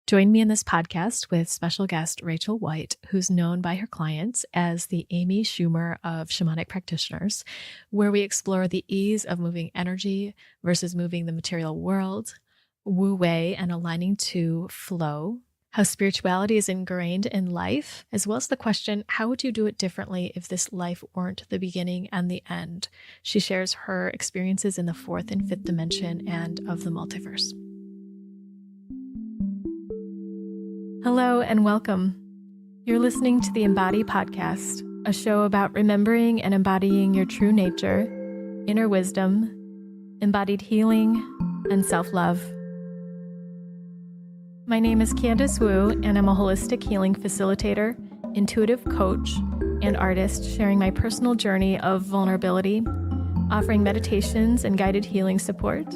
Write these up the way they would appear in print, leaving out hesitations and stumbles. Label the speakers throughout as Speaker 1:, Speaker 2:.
Speaker 1: Join me in this podcast with special guest Rachel White, who's known by her clients as the Amy Schumer of shamanic practitioners, where we explore the ease of moving energy versus moving the material world, wu wei and aligning to flow, how spirituality is ingrained in life, as well as the question, how would you do it differently if this life weren't the beginning and the end? She shares her experiences in the fourth and fifth dimension and of the multiverse. Hello and welcome. You're listening to the Embody Podcast, a show about remembering and embodying your true nature, inner wisdom, embodied healing, and self-love. My name is Candice Wu, and I'm a holistic healing facilitator, intuitive coach, and artist sharing my personal journey of vulnerability, offering meditations and guided healing support,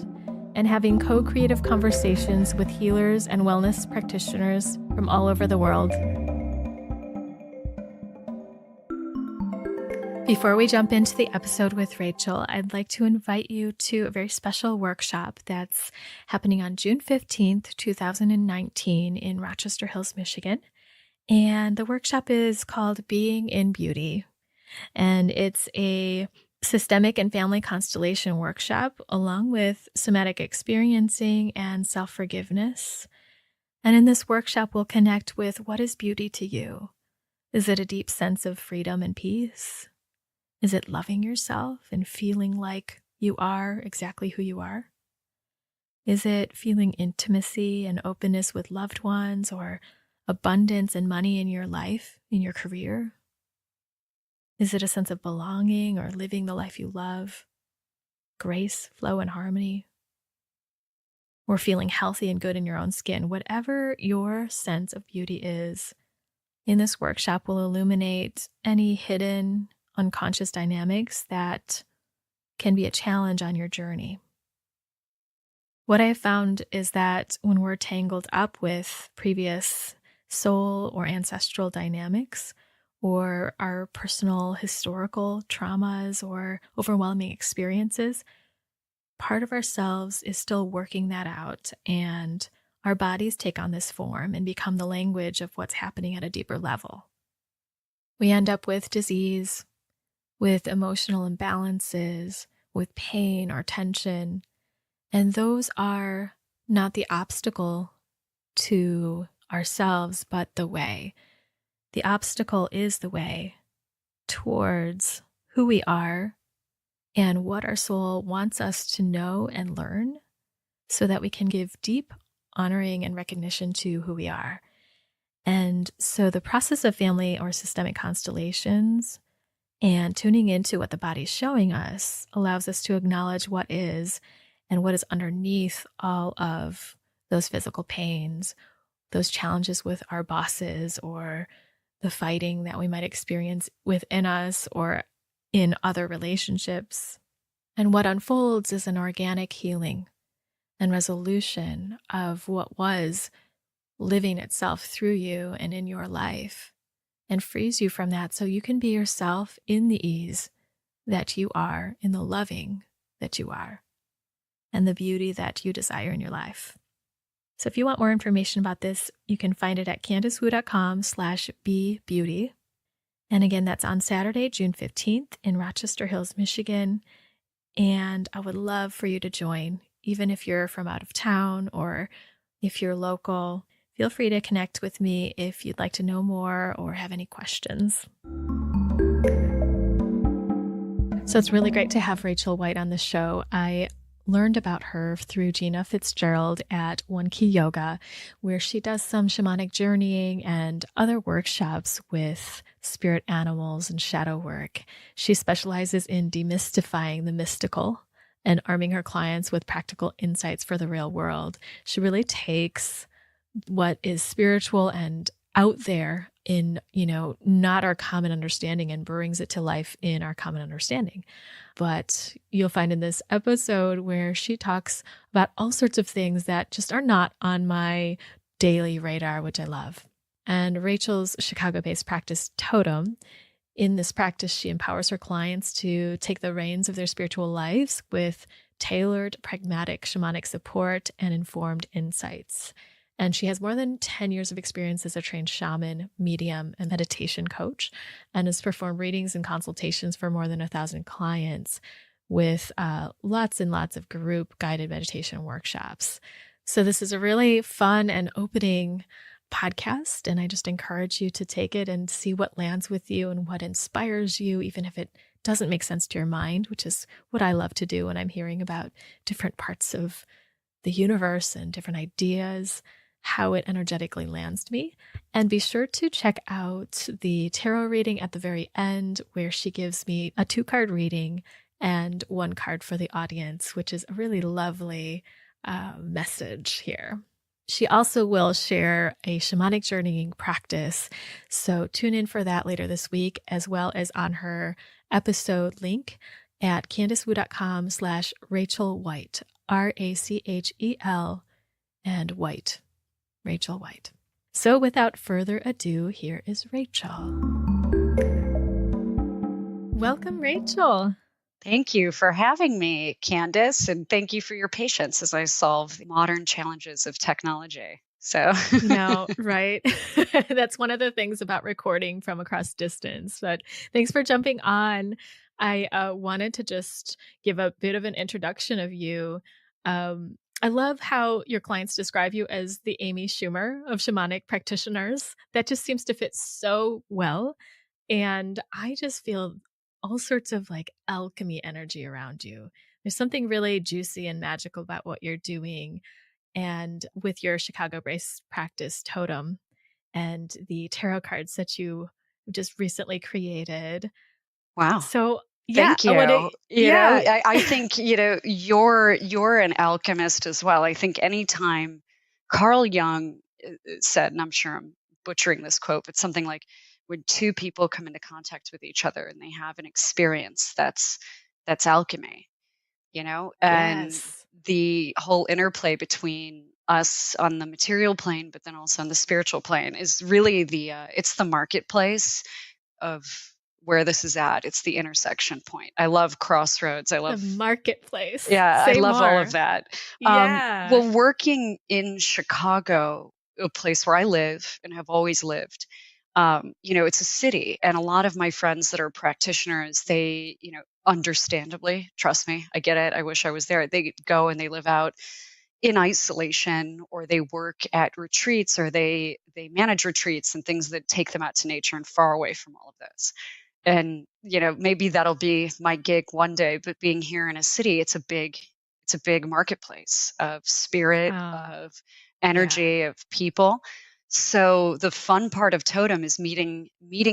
Speaker 1: and having co-creative conversations with healers and wellness practitioners from all over the world. Before we jump into the episode with Rachel, I'd like to invite you to a very special workshop that's happening on June 15th, 2019 in Rochester Hills, Michigan. And the workshop is called Being in Beauty. And it's a systemic and family constellation workshop, along with somatic experiencing and self-forgiveness. And in this workshop, we'll connect with what is beauty to you. Is it a deep sense of freedom and peace? Is it loving yourself and feeling like you are exactly who you are? Is it feeling intimacy and openness with loved ones, or abundance and money in your life, in your career? Is it a sense of belonging or living the life you love? Grace, flow, and harmony? Or feeling healthy and good in your own skin? Whatever your sense of beauty is, in this workshop will illuminate any hidden, unconscious dynamics that can be a challenge on your journey. What I have found is that when we're tangled up with previous soul or ancestral dynamics, or our personal historical traumas or overwhelming experiences, part of ourselves is still working that out, and our bodies take on this form and become the language of what's happening at a deeper level. We end up with disease, with emotional imbalances, with pain or tension, and those are not the obstacle to ourselves, but the way. The obstacle is the way towards who we are and what our soul wants us to know and learn, so that we can give deep honoring and recognition to who we are. And so the process of family or systemic constellations and tuning into what the body's showing us allows us to acknowledge what is and what is underneath all of those physical pains, those challenges with our bosses, or the fighting that we might experience within us or in other relationships. And what unfolds is an organic healing and resolution of what was living itself through you and in your life, and frees you from that so you can be yourself in the ease that you are, in the loving that you are, and the beauty that you desire in your life. So if you want more information about this, you can find it at candicewu.com/bebeauty. And again, that's on Saturday, June 15th in Rochester Hills, Michigan. And I would love for you to join, even if you're from out of town or if you're local. Feel free to connect with me if you'd like to know more or have any questions. So it's really great to have Rachel White on the show. I learned about her through Gina Fitzgerald at One Key Yoga, where she does some shamanic journeying and other workshops with spirit animals and shadow work. She specializes in demystifying the mystical and arming her clients with practical insights for the real world. She really takes what is spiritual and out there in, not our common understanding, and brings it to life in our common understanding. But you'll find in this episode where she talks about all sorts of things that just are not on my daily radar, which I love. And Rachel's Chicago-based practice, TOTEM, in this practice, she empowers her clients to take the reins of their spiritual lives with tailored, pragmatic shamanic support and informed insights. And she has more than 10 years of experience as a trained shaman, medium, and meditation coach, and has performed readings and consultations for more than 1,000 clients with lots and lots of group guided meditation workshops. So this is a really fun and opening podcast, and I just encourage you to take it and see what lands with you and what inspires you, even if it doesn't make sense to your mind, which is what I love to do when I'm hearing about different parts of the universe and different ideas, how it energetically lands to me. And be sure to check out the tarot reading at the very end, where she gives me a 2-card reading and 1 card for the audience, which is a really lovely message here. She also will share a shamanic journeying practice. So tune in for that later this week, as well as on her episode link at CandiceWoo.com/Rachel White, RACHEL and White, Rachel White. So without further ado, here is Rachel. Welcome, Rachel.
Speaker 2: Thank you for having me, Candice, and thank you for your patience as I solve the modern challenges of technology. So,
Speaker 1: right? That's one of the things about recording from across distance. But thanks for jumping on. I wanted to just give a bit of an introduction of you. I love how your clients describe you as the Amy Schumer of shamanic practitioners. That just seems to fit so well. And I just feel all sorts of like alchemy energy around you. There's something really juicy and magical about what you're doing. And with your Chicago-based practice, TOTEM, and the tarot cards that you just recently created.
Speaker 2: wow.
Speaker 1: So
Speaker 2: Thank you. I think, you're an alchemist as well. I think anytime Carl Jung said, and I'm sure I'm butchering this quote, but something like, when 2 people come into contact with each other and they have an experience, that's alchemy, and
Speaker 1: yes.
Speaker 2: The whole interplay between us on the material plane, but then also on the spiritual plane is really it's the marketplace of where this is at. It's the intersection point. I love crossroads. I love
Speaker 1: the marketplace.
Speaker 2: Yeah,
Speaker 1: Say
Speaker 2: I love
Speaker 1: more.
Speaker 2: all of that.
Speaker 1: Yeah.
Speaker 2: Well, working in Chicago, a place where I live and have always lived, it's a city, and a lot of my friends that are practitioners, they, understandably, trust me, I get it. I wish I was there. They go and they live out in isolation, or they work at retreats, or they manage retreats and things that take them out to nature and far away from all of this. And maybe that'll be my gig one day, but being here in a city, it's a big marketplace of spirit, of energy, of people. So the fun part of TOTEM is meeting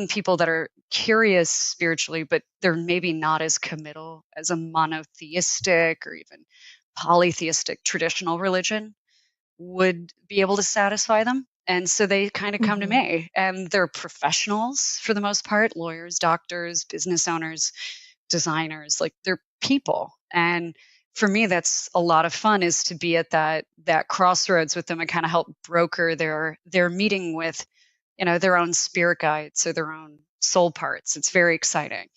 Speaker 2: people that are curious spiritually, but they're maybe not as committal as a monotheistic or even polytheistic traditional religion would be able to satisfy them. And so they kind of come to me, and they're professionals for the most part, lawyers, doctors, business owners, designers, like they're people. And for me, that's a lot of fun, is to be at that crossroads with them and kind of help broker their meeting with, their own spirit guides or their own soul parts. It's very exciting.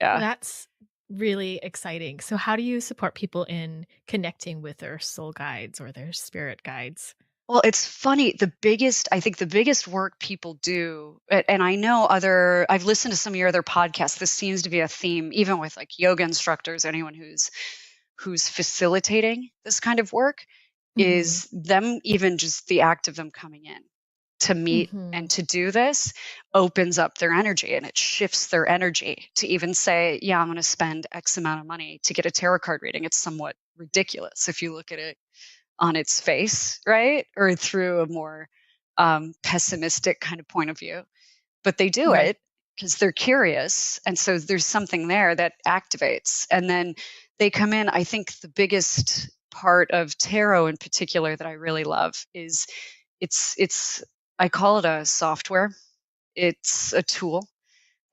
Speaker 2: Yeah.
Speaker 1: That's really exciting. So how do you support people in connecting with their soul guides or their spirit guides?
Speaker 2: Well, it's funny. I think the biggest work people do, and I know I've listened to some of your other podcasts. This seems to be a theme, even with like yoga instructors, anyone who's facilitating this kind of work, is them, even just the act of them coming in to meet and to do this opens up their energy, and it shifts their energy to even say, yeah, I'm going to spend X amount of money to get a tarot card reading. It's somewhat ridiculous if you look at it on its face, right? Or through a more pessimistic kind of point of view. But they do it because they're curious. And so there's something there that activates. And then they come in. I think the biggest part of tarot in particular that I really love is I call it a software. It's a tool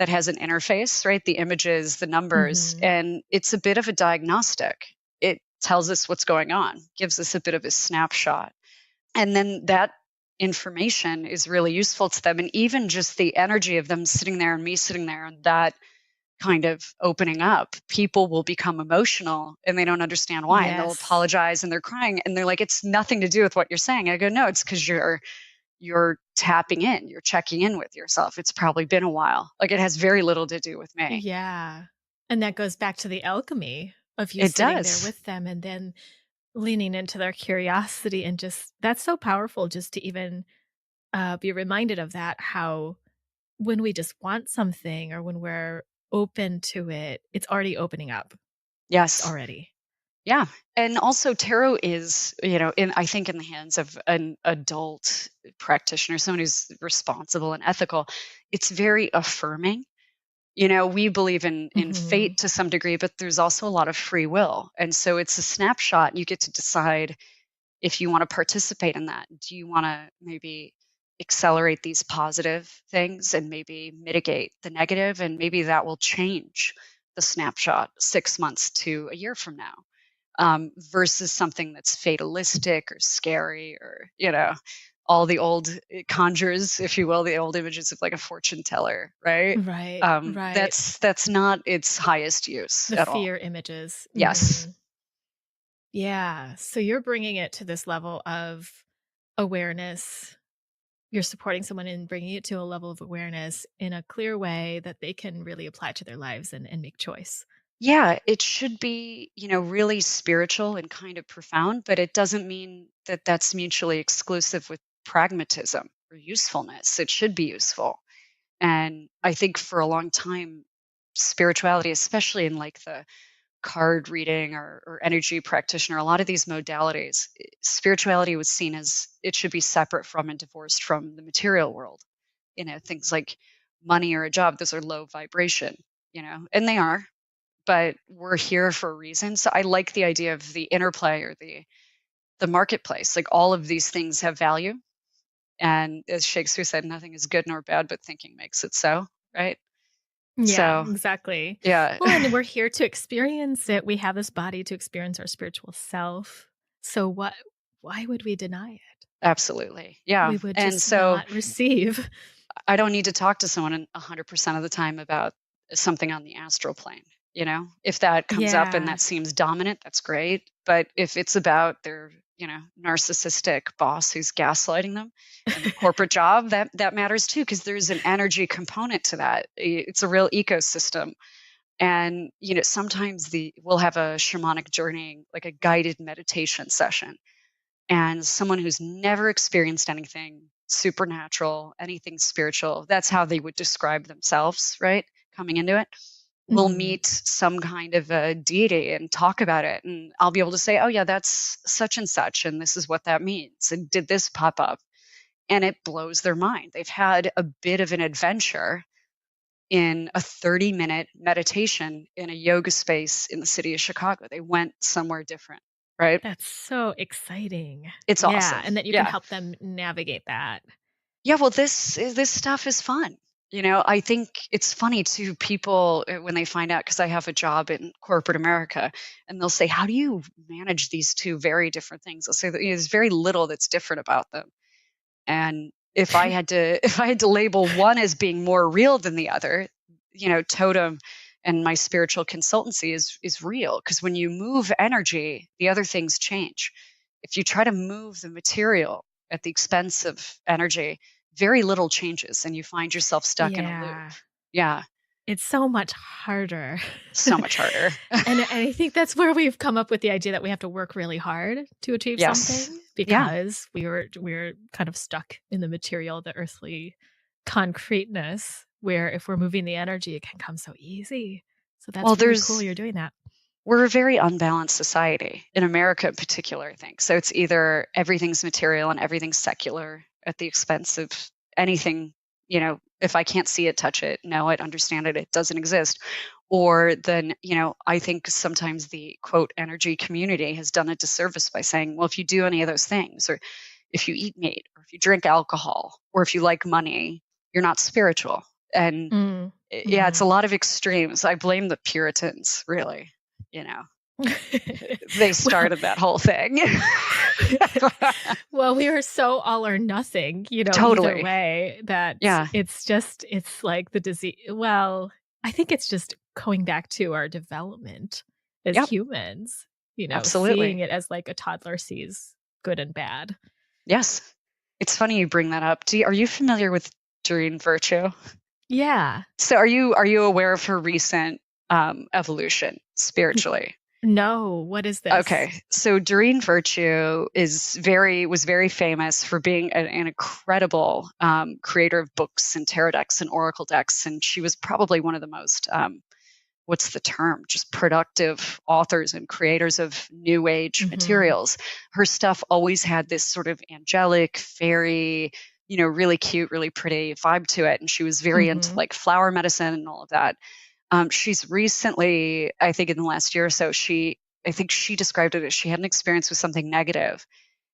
Speaker 2: that has an interface, right? The images, the numbers, and it's a bit of a diagnostic. It tells us what's going on, gives us a bit of a snapshot. And then that information is really useful to them. And even just the energy of them sitting there and me sitting there, and that kind of opening up, people will become emotional and they don't understand why. And they'll
Speaker 1: Yes.
Speaker 2: apologize and they're crying and they're like, it's nothing to do with what you're saying. I go, no, it's because you're tapping in, you're checking in with yourself. It's probably been a while. Like, it has very little to do with me.
Speaker 1: Yeah. And that goes back to the alchemy of you
Speaker 2: It
Speaker 1: sitting there
Speaker 2: does.
Speaker 1: with them and then leaning into their curiosity, and just that's so powerful just to even be reminded of that, how when we just want something or when we're open to it, it's already opening up. It's
Speaker 2: Yes.
Speaker 1: already.
Speaker 2: Yeah. And also tarot is, I think in the hands of an adult practitioner, someone who's responsible and ethical, it's very affirming. We believe in
Speaker 1: Mhm.
Speaker 2: fate to some degree, but there's also a lot of free will. And so it's a snapshot. You get to decide if you want to participate in that. Do you want to maybe accelerate these positive things and maybe mitigate the negative? And maybe that will change the snapshot 6 months to a year from now, versus something that's fatalistic or scary, or all the old conjures, if you will, the old images of like a fortune teller, right?
Speaker 1: Right, right.
Speaker 2: That's not its highest use
Speaker 1: The
Speaker 2: at all.
Speaker 1: fear images.
Speaker 2: Yes.
Speaker 1: Mhm. Yeah. So you're bringing it to this level of awareness. You're supporting someone in bringing it to a level of awareness in a clear way that they can really apply to their lives and make choice.
Speaker 2: Yeah, it should be, really spiritual and kind of profound, but it doesn't mean that that's mutually exclusive with pragmatism or usefulness. It should be useful. And I think for a long time, spirituality, especially in like the card reading or energy practitioner, a lot of these modalities, spirituality was seen as it should be separate from and divorced from the material world. Things like money or a job, those are low vibration, and they are, but we're here for a reason. So I like the idea of the interplay or the marketplace. Like, all of these things have value. And as Shakespeare said, nothing is good nor bad, but thinking makes it so, right?
Speaker 1: Yeah,
Speaker 2: So,
Speaker 1: exactly.
Speaker 2: yeah,
Speaker 1: Well, and we're here to experience it. We have this body to experience our spiritual self. So why would we deny it?
Speaker 2: absolutely. Yeah.
Speaker 1: We would
Speaker 2: And
Speaker 1: just
Speaker 2: so
Speaker 1: not receive.
Speaker 2: I don't need to talk to someone 100% of the time about something on the astral plane. If that comes up and
Speaker 1: Yeah.
Speaker 2: that seems dominant, that's great. But if it's about their, narcissistic boss who's gaslighting them in the corporate job, that matters too, because there's an energy component to that. It's a real ecosystem. And, sometimes we'll have a shamanic journey, like a guided meditation session, and someone who's never experienced anything supernatural, anything spiritual, that's how they would describe themselves, right? Coming into it, will
Speaker 1: Mhm.
Speaker 2: meet some kind of a deity and talk about it. And I'll be able to say, oh, yeah, that's such and such. And this is what that means. And did this pop up? And it blows their mind. They've had a bit of an adventure in a 30-minute meditation in a yoga space in the city of Chicago. They went somewhere different, right?
Speaker 1: That's so exciting.
Speaker 2: It's
Speaker 1: Yeah,
Speaker 2: awesome.
Speaker 1: and that you can
Speaker 2: Yeah.
Speaker 1: help them navigate that.
Speaker 2: Yeah, well, this stuff is fun. I think it's funny too, people, when they find out, because I have a job in corporate America, and they'll say, how do you manage these two very different things? I'll say that there's very little that's different about them. And if I had to if I had to label one as being more real than the other, Totem and my spiritual consultancy is real, because when you move energy, the other things change. If you try to move the material at the expense of energy, very little changes and you find yourself stuck in a loop.
Speaker 1: Yeah.
Speaker 2: Yeah,
Speaker 1: It's so much harder.
Speaker 2: so much harder.
Speaker 1: And I think that's where we've come up with the idea that we have to work really hard to achieve
Speaker 2: Yes.
Speaker 1: something,
Speaker 2: Yeah.
Speaker 1: because we're kind of stuck in the material, the earthly concreteness, where if we're moving the energy, it can come so easy. So
Speaker 2: Well,
Speaker 1: that's really cool
Speaker 2: there's
Speaker 1: you're doing that.
Speaker 2: we're a very unbalanced society in America in particular, I think. So it's either everything's material and everything's secular at the expense of anything, if I can't see it, touch it, know it, understand it, it doesn't exist. Or then, I think sometimes the quote energy community has done a disservice by saying, well, if you do any of those things, or if you eat meat, or if you drink alcohol, or if you like money, you're not spiritual. And
Speaker 1: Mm.
Speaker 2: yeah, it's
Speaker 1: Mhm.
Speaker 2: a lot of extremes. I blame the Puritans, really. You know, they
Speaker 1: Well,
Speaker 2: started that whole thing.
Speaker 1: well, we are so all or nothing, either
Speaker 2: Totally.
Speaker 1: way, that
Speaker 2: Yeah.
Speaker 1: it's like the disease. Well, I think it's just going back to our development as
Speaker 2: Yep,
Speaker 1: humans, seeing
Speaker 2: absolutely.
Speaker 1: it as like a toddler sees good and bad.
Speaker 2: Yes. It's funny you bring that up. Are you familiar with Doreen Virtue?
Speaker 1: Yeah.
Speaker 2: So are you aware of her recent evolution spiritually?
Speaker 1: No, what is this?
Speaker 2: Okay, so Doreen Virtue was very famous for being an incredible creator of books and tarot decks and oracle decks, and she was probably one of the most what's the term? Just productive authors and creators of new age
Speaker 1: Mm-hmm.
Speaker 2: materials. Her stuff always had this sort of angelic, fairy, really cute, really pretty vibe to it, and she was very into
Speaker 1: Mm-hmm.
Speaker 2: like flower medicine and all of that. She's recently, I think in the last year or so, I think she described it as she had an experience with something negative,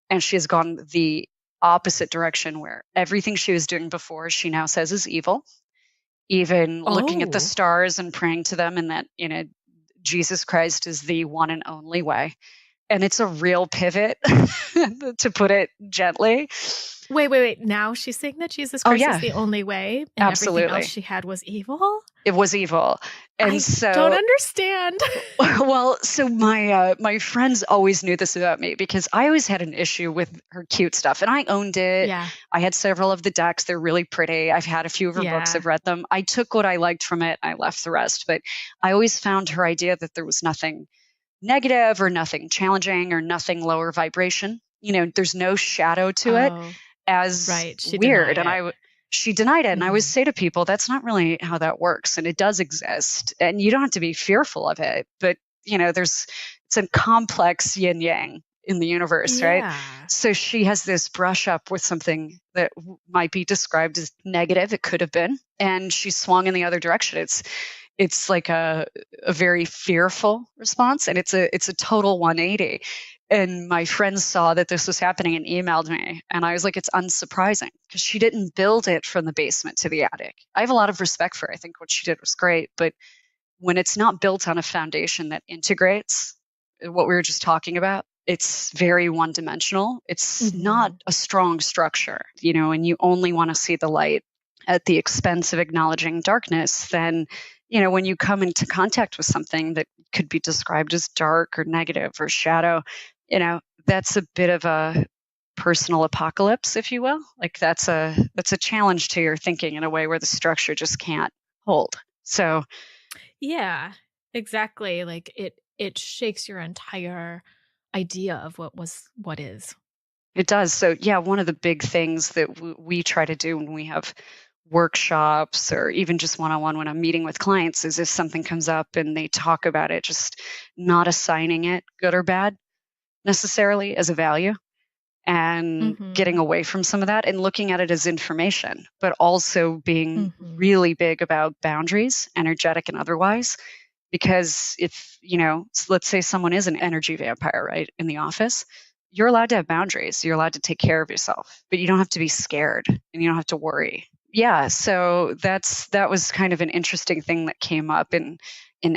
Speaker 2: and she has gone the opposite direction where everything she was doing before, she now says is evil. Even looking at the
Speaker 1: Oh.
Speaker 2: stars and praying to them, and that, Jesus Christ is the one and only way. And it's a real pivot, to put it gently.
Speaker 1: Wait. Now she's saying that Jesus
Speaker 2: Oh,
Speaker 1: Christ is
Speaker 2: yeah,
Speaker 1: the only way and everything else
Speaker 2: absolutely.
Speaker 1: she had was evil?
Speaker 2: It was evil. And
Speaker 1: I don't
Speaker 2: so
Speaker 1: understand.
Speaker 2: well, so my friends always knew this about me because I always had an issue with her cute stuff, and I owned it.
Speaker 1: Yeah.
Speaker 2: I had several of the decks; they're really pretty. I've had a few of her books.
Speaker 1: Yeah.
Speaker 2: I've read them. I took what I liked from it. I left the rest. But I always found her idea that there was nothing negative or nothing challenging or nothing lower vibration. There's no shadow to it
Speaker 1: Oh,
Speaker 2: as
Speaker 1: right. She
Speaker 2: weird.
Speaker 1: denied
Speaker 2: And
Speaker 1: it.
Speaker 2: she denied it. And I always
Speaker 1: Mm-hmm.
Speaker 2: say to people, that's not really how that works. And it does exist. And you don't have to be fearful of it. But, it's a complex yin yang in the universe, right?
Speaker 1: Yeah.
Speaker 2: So she has this brush up with something that might be described as negative. It could have been. And she swung in the other direction. It's like a very fearful response, and it's a total 180. And my friends saw that this was happening and emailed me, and I was like, it's unsurprising because she didn't build it from the basement to the attic. I have a lot of respect for her. I think what she did was great, but when it's not built on a foundation that integrates what we were just talking about, it's very one dimensional. It's not
Speaker 1: Mm-hmm.
Speaker 2: a strong structure, and you only want to see the light at the expense of acknowledging darkness. Then, when you come into contact with something that could be described as dark or negative or shadow, that's a bit of a personal apocalypse, if you will. Like that's a challenge to your thinking in a way where the structure just can't hold. So
Speaker 1: Yeah, exactly. Like it shakes your entire idea of what is.
Speaker 2: it does. So, yeah, one of the big things that we try to do when we have workshops or even just one on one when I'm meeting with clients is if something comes up and they talk about it, just not assigning it good or bad necessarily as a value, and
Speaker 1: Mm-hmm.
Speaker 2: getting away from some of that and looking at it as information, but also being
Speaker 1: Mm-hmm.
Speaker 2: really big about boundaries, energetic and otherwise. Because if, let's say someone is an energy vampire, right, in the office, you're allowed to have boundaries. You're allowed to take care of yourself, but you don't have to be scared and you don't have to worry. Yeah. So that was kind of an interesting thing that came up in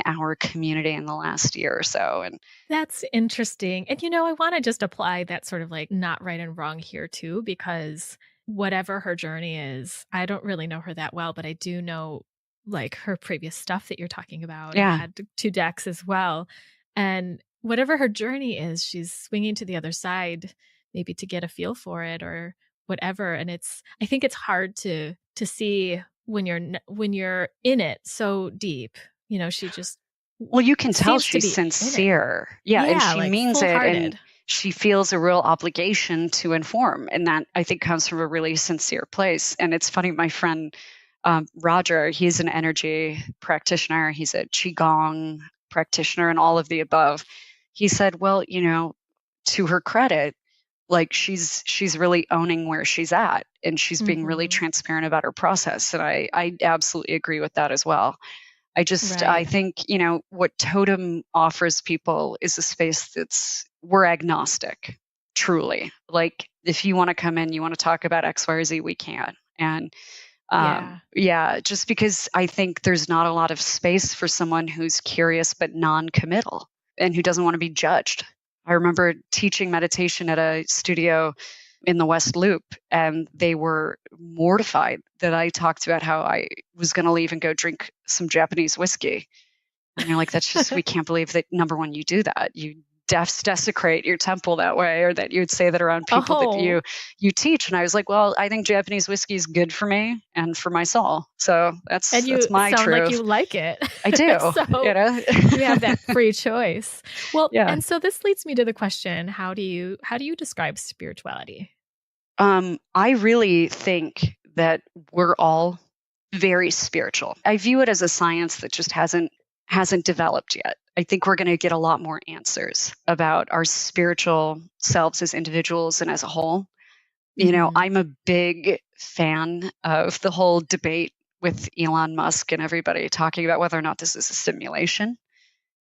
Speaker 2: our community in the last year or so. And
Speaker 1: That's interesting. And I want to just apply that sort of like not right and wrong here too, because whatever her journey is, I don't really know her that well, but I do know like her previous stuff that you're talking about. I
Speaker 2: yeah,
Speaker 1: had two decks as well. And whatever her journey is, she's swinging to the other side, maybe to get a feel for it or whatever. And I think it's hard to see when when you're in it so deep. She just
Speaker 2: well, you can tell
Speaker 1: seems to
Speaker 2: she's
Speaker 1: be in it.
Speaker 2: sincere. Yeah, and
Speaker 1: Yeah,
Speaker 2: she
Speaker 1: like
Speaker 2: means it, and
Speaker 1: full-hearted.
Speaker 2: she feels a real obligation to inform, and that I think comes from a really sincere place. And it's funny, my friend Roger, he's an energy practitioner. He's a qigong practitioner, and all of the above. He said, "Well, to her credit, like she's really owning where she's at, and she's being really
Speaker 1: Mhm.
Speaker 2: transparent about her process." And I absolutely agree with that as well. I
Speaker 1: Right.
Speaker 2: think, what Totem offers people is a space we're agnostic, truly. Like if you want to come in, you want to talk about X, Y, or Z, we can. And
Speaker 1: Yeah.
Speaker 2: yeah, just because I think there's not a lot of space for someone who's curious but non-committal and who doesn't want to be judged. I remember teaching meditation at a studio in the West Loop, and they were mortified that I talked about how I was going to leave and go drink some Japanese whiskey. And you're like, that's just, we can't believe that, number one, you do that. You desecrate your temple that way, or that you would say that around people that you teach. And I was like, well, I think Japanese whiskey is good for me and for my soul. So that's my
Speaker 1: sound
Speaker 2: truth.
Speaker 1: like you like it.
Speaker 2: I do.
Speaker 1: So you have that free choice. Well,
Speaker 2: yeah.
Speaker 1: And so this leads me to the question, how do you describe spirituality?
Speaker 2: I really think that we're all very spiritual. I view it as a science that just hasn't developed yet. I think we're going to get a lot more answers about our spiritual selves as individuals and as a whole. You know, I'm a big fan of the whole debate with Elon Musk and everybody talking about whether or not this is a simulation.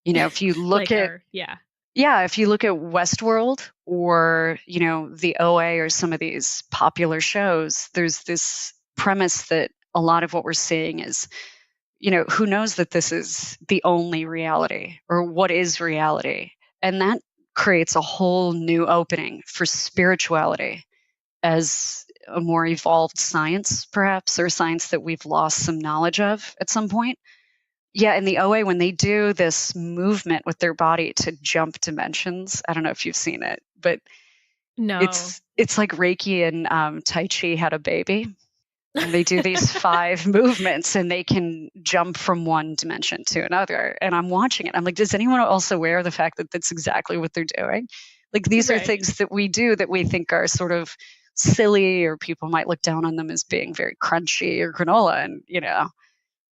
Speaker 2: You know, if you look if you look at Westworld, or, you know, the OA, or some of these popular shows, there's this premise that a lot of what we're seeing is, you know, who knows that this is the only reality, or what is reality. And that creates a whole new opening for spirituality as a more evolved science, perhaps, or science that we've lost some knowledge of at some point. Yeah, in the OA, when they do this movement with their body to jump dimensions, I don't know if you've seen it, but
Speaker 1: no,
Speaker 2: it's like Reiki and Tai Chi had a baby. And they do these 5 movements, and they can jump from one dimension to another. And I'm watching it. I'm like, does anyone else aware of the fact that that's exactly what they're doing? Like, these are things that we do that we think are sort of silly, or people might look down on them as being very crunchy or granola. And, you know,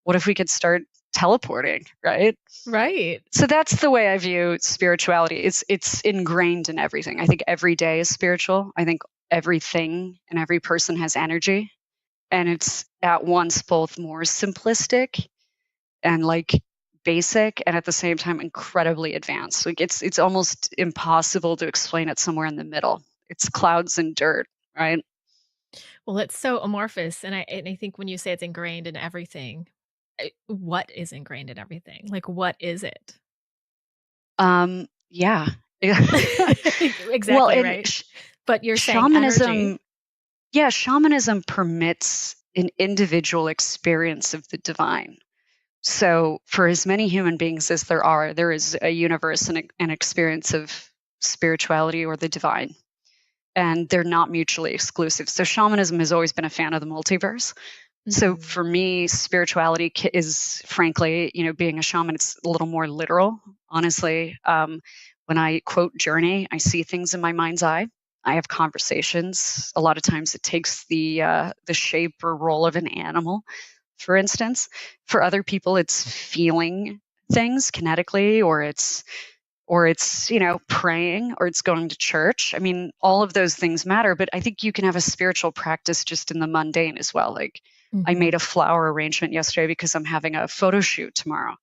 Speaker 2: what if we could start teleporting, right?
Speaker 1: Right.
Speaker 2: So that's the way I view spirituality. It's ingrained in everything. I think every day is spiritual. I think everything and every person has energy. And it's at once both more simplistic and like basic, and at the same time incredibly advanced. Like it's almost impossible to explain it somewhere in the middle. It's clouds and dirt, right?
Speaker 1: Well, it's so amorphous, and I think when you say it's ingrained in everything, what is ingrained in everything? Like, what is it?
Speaker 2: Yeah.
Speaker 1: Exactly, well, right. But you're saying energy.
Speaker 2: Yeah, shamanism permits an individual experience of the divine. So for as many human beings as there is a universe and an experience of spirituality or the divine. And they're not mutually exclusive. So shamanism has always been a fan of the multiverse. So for me, spirituality is, frankly, you know, being a shaman, it's a little more literal, honestly. When I quote journey, I see things in my mind's eye. I have conversations. A lot of times it takes the shape or role of an animal, for instance. For other people, it's feeling things kinetically, or it's, you know, praying, or it's going to church. I mean, all of those things matter, but I think you can have a spiritual practice just in the mundane as well. Like I made a flower arrangement yesterday because I'm having a photo shoot tomorrow.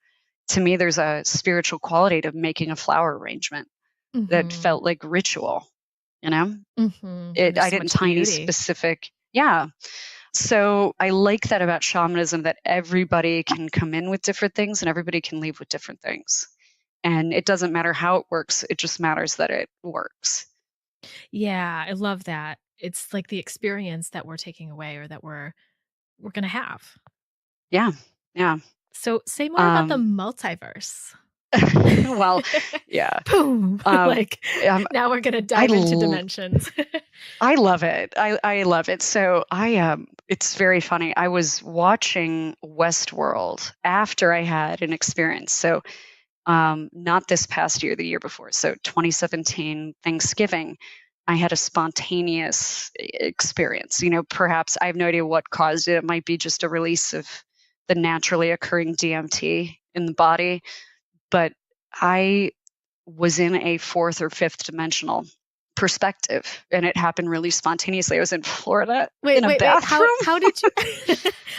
Speaker 2: To me, there's a spiritual quality to making a flower arrangement that felt like ritual, you know? I didn't tie any specific. Yeah. So I like that about shamanism, that everybody can come in with different things and everybody can leave with different things. And it doesn't matter how it works. It just matters that it works.
Speaker 1: Yeah, I love that. It's like the experience that we're taking away, or that we're going to have.
Speaker 2: Yeah. Yeah.
Speaker 1: So say more about the multiverse.
Speaker 2: Well, yeah.
Speaker 1: Boom. Now we're going to dive into dimensions.
Speaker 2: I love it. I love it. So it's very funny. I was watching Westworld after I had an experience. So not this past year, the year before. So 2017 Thanksgiving, I had a spontaneous experience. You know, perhaps I have no idea what caused it. It might be just a release of the naturally occurring DMT in the body. But I was in a 4th or 5th dimensional perspective, and it happened really spontaneously. I was in Florida in a bathroom.
Speaker 1: How did you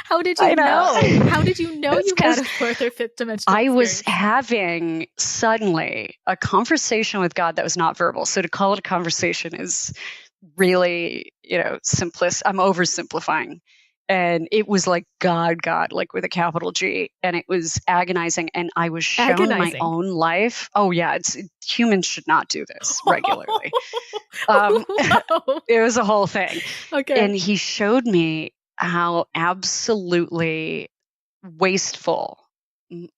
Speaker 1: how did you know? How did you know you had a 4th or 5th dimensional
Speaker 2: I was having suddenly a conversation with God that was not verbal. So to call it a conversation is really, you know, simplest. I'm oversimplifying. And it was like God, like with a capital G. And it was agonizing. And I was shown my own life. Oh, yeah. Humans should not do this regularly. It was a whole thing.
Speaker 1: Okay.
Speaker 2: And he showed me how absolutely wasteful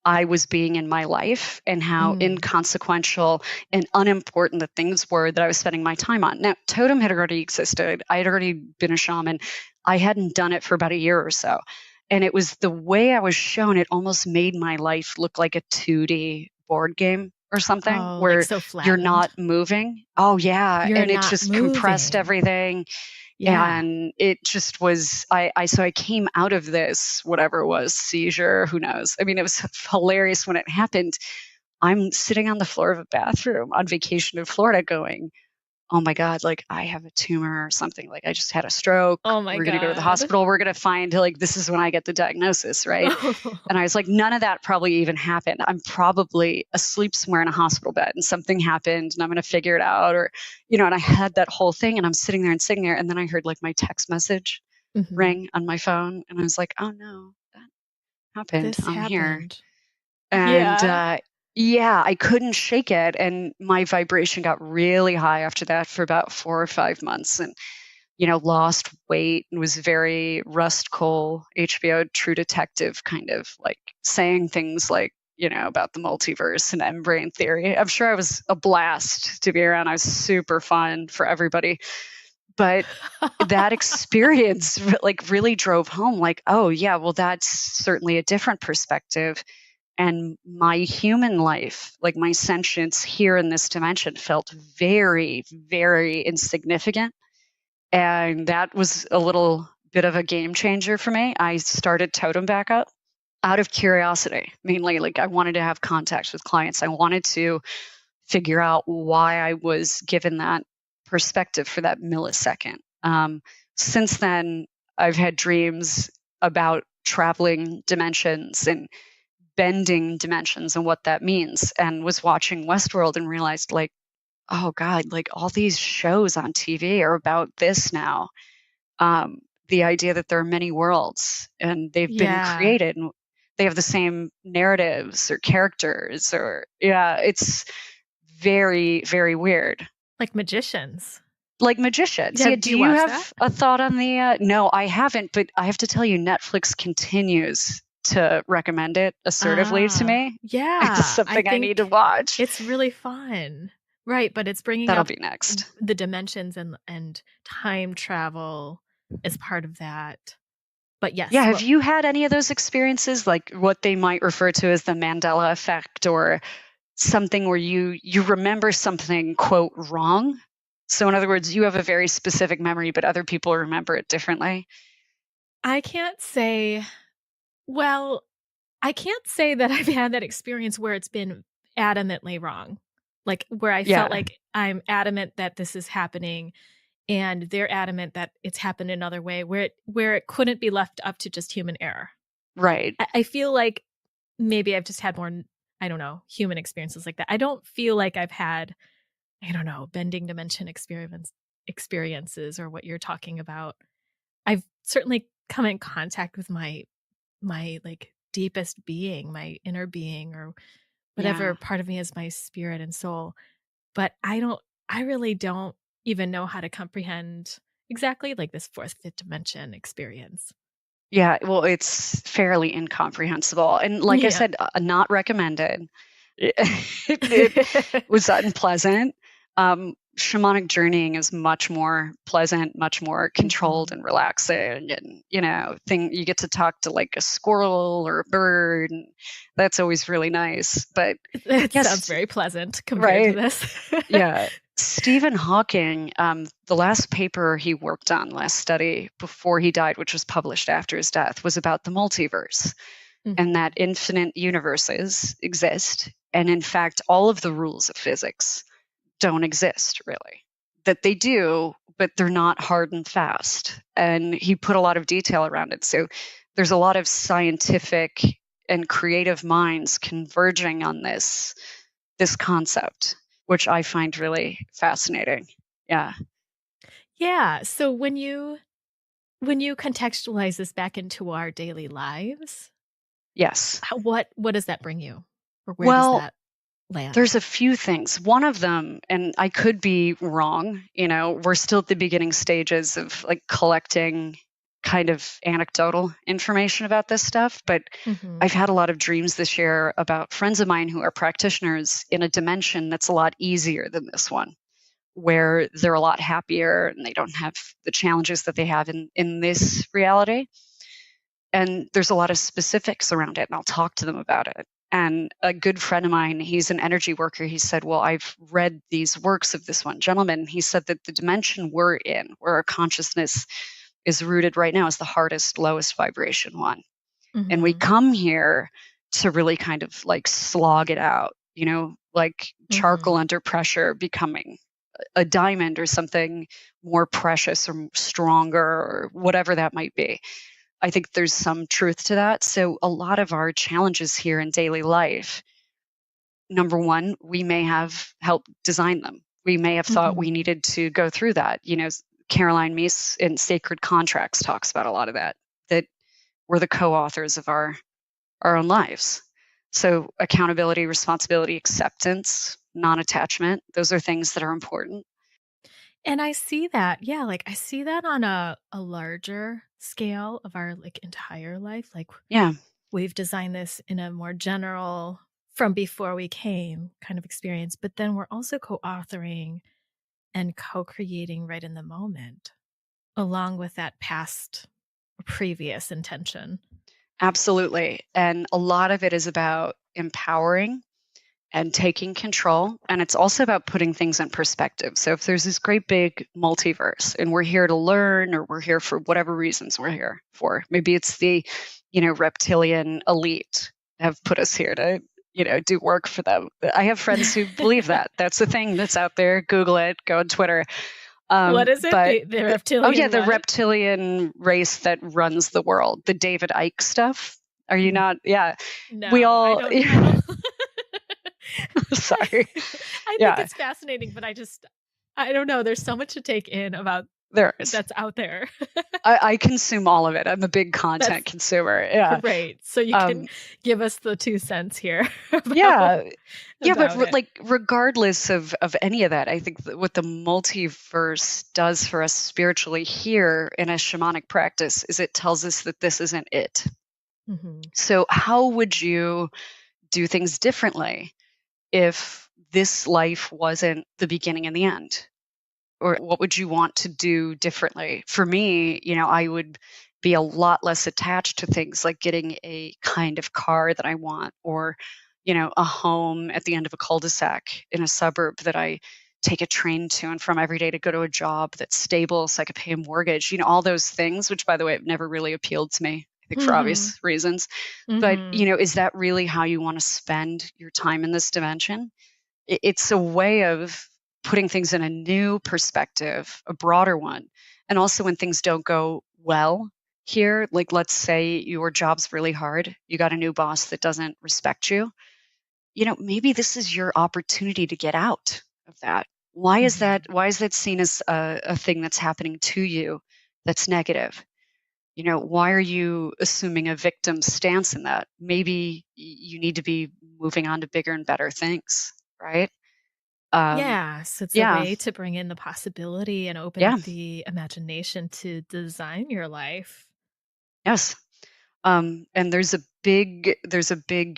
Speaker 2: I was being in my life and how inconsequential and unimportant the things were that I was spending my time on. Now, Totem had already existed. I had already been a shaman. I hadn't done it for about a year or so. And it was the way I was shown, it almost made my life look like a 2D board game or something
Speaker 1: Oh, like
Speaker 2: where
Speaker 1: so
Speaker 2: you're
Speaker 1: flattened.
Speaker 2: not moving. Oh, yeah.
Speaker 1: You're
Speaker 2: And it
Speaker 1: not
Speaker 2: just compressed
Speaker 1: moving.
Speaker 2: everything.
Speaker 1: Yeah.
Speaker 2: And it just was, so I came out of this, whatever it was, seizure, who knows? I mean, it was hilarious when it happened. I'm sitting on the floor of a bathroom on vacation in Florida going, oh my God, like I have a tumor or something. Like I just had a stroke.
Speaker 1: Oh my
Speaker 2: We're going to go to the
Speaker 1: God.
Speaker 2: hospital. We're going to find like, this is when I get the diagnosis, right? And I was like, none of that probably even happened. I'm probably asleep somewhere in a hospital bed and something happened and I'm going to figure it out or, and I had that whole thing and I'm sitting there and sitting there. And then I heard like my text message ring on my phone and I was like, oh no, that happened.
Speaker 1: This
Speaker 2: I'm here.
Speaker 1: happened.
Speaker 2: And
Speaker 1: Yeah.
Speaker 2: yeah, I couldn't shake it. And my vibration got really high after that for about 4 or 5 months. And, lost weight and was very Rust Cole, HBO True Detective kind of like saying things like, about the multiverse and M brain theory. I'm sure I was a blast to be around. I was super fun for everybody. But that experience like really drove home like, oh yeah, well, that's certainly a different perspective. And my human life, like my sentience here in this dimension, felt very, very insignificant. And that was a little bit of a game changer for me. I started Totem back up out of curiosity, mainly. Like I wanted to have contact with clients. I wanted to figure out why I was given that perspective for that millisecond. Since then, I've had dreams about traveling dimensions and bending dimensions and what that means, and was watching Westworld and realized like, oh God, like all these shows on TV are about this now. The idea that there are many worlds and they've been
Speaker 1: Yeah.
Speaker 2: created and they have the same narratives or characters or yeah, it's very, very weird.
Speaker 1: Like magicians.
Speaker 2: Like magicians. Yeah,
Speaker 1: Do
Speaker 2: do
Speaker 1: you
Speaker 2: you
Speaker 1: watch that?
Speaker 2: have a thought on the no, I haven't, but I have to tell you, Netflix continues to recommend it assertively to
Speaker 1: Ah,
Speaker 2: me. It's
Speaker 1: yeah. I
Speaker 2: something I need to
Speaker 1: think
Speaker 2: watch.
Speaker 1: it's really fun. Right, but it's bringing
Speaker 2: That'll
Speaker 1: up
Speaker 2: be next.
Speaker 1: the dimensions and time travel as part of that. But
Speaker 2: Yeah,
Speaker 1: yes,
Speaker 2: have you had any of those experiences, like what they might refer to as the Mandela Effect, or something where you remember something, quote, wrong? So in other words, you have a very specific memory, but other people remember it differently.
Speaker 1: I can't say, well, I can't say that I've had that experience where it's been adamantly wrong. Like where I felt
Speaker 2: Yeah,
Speaker 1: like I'm adamant that this is happening and they're adamant that it's happened another way where it couldn't be left up to just human error.
Speaker 2: right.
Speaker 1: I feel like maybe I've just had more, I don't know, human experiences like that. I don't feel like I've had, I don't know, bending dimension experiences or what you're talking about. I've certainly come in contact with my like deepest being, my inner being, or whatever
Speaker 2: Yeah.
Speaker 1: part of me is my spirit and soul. But I really don't even know how to comprehend exactly like this fourth, fifth dimension experience.
Speaker 2: Yeah, well, it's fairly incomprehensible. And like I
Speaker 1: Yeah.
Speaker 2: said, not recommended. It was unpleasant. Shamanic journeying is much more pleasant, much more controlled
Speaker 1: Mhm.
Speaker 2: and relaxing. And, you get to talk to like a squirrel or a bird. And that's always really nice. But
Speaker 1: That sounds
Speaker 2: yes,
Speaker 1: very pleasant compared to
Speaker 2: right.
Speaker 1: this.
Speaker 2: Yeah. Stephen Hawking, the last paper he worked on, last study before he died, which was published after his death, was about the multiverse and that
Speaker 1: Mhm.
Speaker 2: infinite universes exist. And in fact, all of the rules of physics don't exist really. That they do, but they're not hard and fast. And he put a lot of detail around it. So there's a lot of scientific and creative minds converging on this concept, which I find really fascinating. Yeah.
Speaker 1: Yeah, so when you contextualize this back into our daily lives,
Speaker 2: Yes.
Speaker 1: what does that bring you? Or where does
Speaker 2: Well,
Speaker 1: that land?
Speaker 2: there's a few things. One of them, and I could be wrong, we're still at the beginning stages of like collecting kind of anecdotal information about this stuff, but
Speaker 1: Mm-hmm.
Speaker 2: I've had a lot of dreams this year about friends of mine who are practitioners in a dimension that's a lot easier than this one, where they're a lot happier and they don't have the challenges that they have in this reality. And there's a lot of specifics around it, and I'll talk to them about it. And a good friend of mine, he's an energy worker. He said, well, I've read these works of this one gentleman. He said that the dimension we're in, where our consciousness is rooted right now, is the hardest, lowest vibration one. And we
Speaker 1: Mm-hmm.
Speaker 2: come here to really kind of like slog it out, like charcoal
Speaker 1: Mm-hmm.
Speaker 2: under pressure, becoming a diamond or something more precious or stronger or whatever that might be. I think there's some truth to that. So a lot of our challenges here in daily life, number one, we may have helped design them. We may have thought we
Speaker 1: Mm-hmm.
Speaker 2: needed to go through that. Caroline Meese in Sacred Contracts talks about a lot of that we're the co-authors of our own lives. So accountability, responsibility, acceptance, non-attachment, those are things that are important.
Speaker 1: And I see that, yeah, like I see that on a larger scale of our like entire life. Like
Speaker 2: Yeah,
Speaker 1: we've designed this in a more general, from before we came kind of experience, but then we're also co-authoring and co-creating right in the moment, along with that past previous intention.
Speaker 2: absolutely. And a lot of it is about empowering and taking control. And it's also about putting things in perspective. So if there's this great big multiverse and we're here to learn, or we're here for whatever reasons we're here for, maybe it's the, reptilian elite have put us here to, do work for them. I have friends who believe that. That's the thing that's out there. Google it, go on Twitter.
Speaker 1: What is it?
Speaker 2: But
Speaker 1: The reptilian?
Speaker 2: oh yeah, the
Speaker 1: what?
Speaker 2: reptilian race that runs the world, the David Icke stuff. Are you not? Yeah,
Speaker 1: No,
Speaker 2: we
Speaker 1: I
Speaker 2: all.
Speaker 1: don't.
Speaker 2: Sorry.
Speaker 1: I think
Speaker 2: Yeah,
Speaker 1: it's fascinating, but I don't know. There's so much to take in about
Speaker 2: there is.
Speaker 1: that's out there.
Speaker 2: I consume all of it. I'm a big content consumer. Yeah.
Speaker 1: Great. So you can give us the 2 cents here.
Speaker 2: Yeah. Yeah, but
Speaker 1: it.
Speaker 2: like regardless of any of that, I think that what the multiverse does for us spiritually here in a shamanic practice is it tells us that this isn't it.
Speaker 1: Mm-hmm.
Speaker 2: So how would you do things differently if this life wasn't the beginning and the end? Or what would you want to do differently? For me, I would be a lot less attached to things like getting a kind of car that I want, or, a home at the end of a cul-de-sac in a suburb that I take a train to and from every day to go to a job that's stable so I could pay a mortgage, all those things, which by the way, have never really appealed to me, I think for obvious reasons. But, is that really how you want to spend your time in this dimension? It's a way of putting things in a new perspective, a broader one. And also when things don't go well here, like let's say your job's really hard, you got a new boss that doesn't respect you, maybe this is your opportunity to get out of that. Why is that seen as a thing that's happening to you that's negative? Why are you assuming a victim stance in that? Maybe you need to be moving on to bigger and better things, right?
Speaker 1: Yes, it's a
Speaker 2: Yeah,
Speaker 1: way to bring in the possibility and open
Speaker 2: yeah,
Speaker 1: up the imagination to design your life.
Speaker 2: yes. And there's a big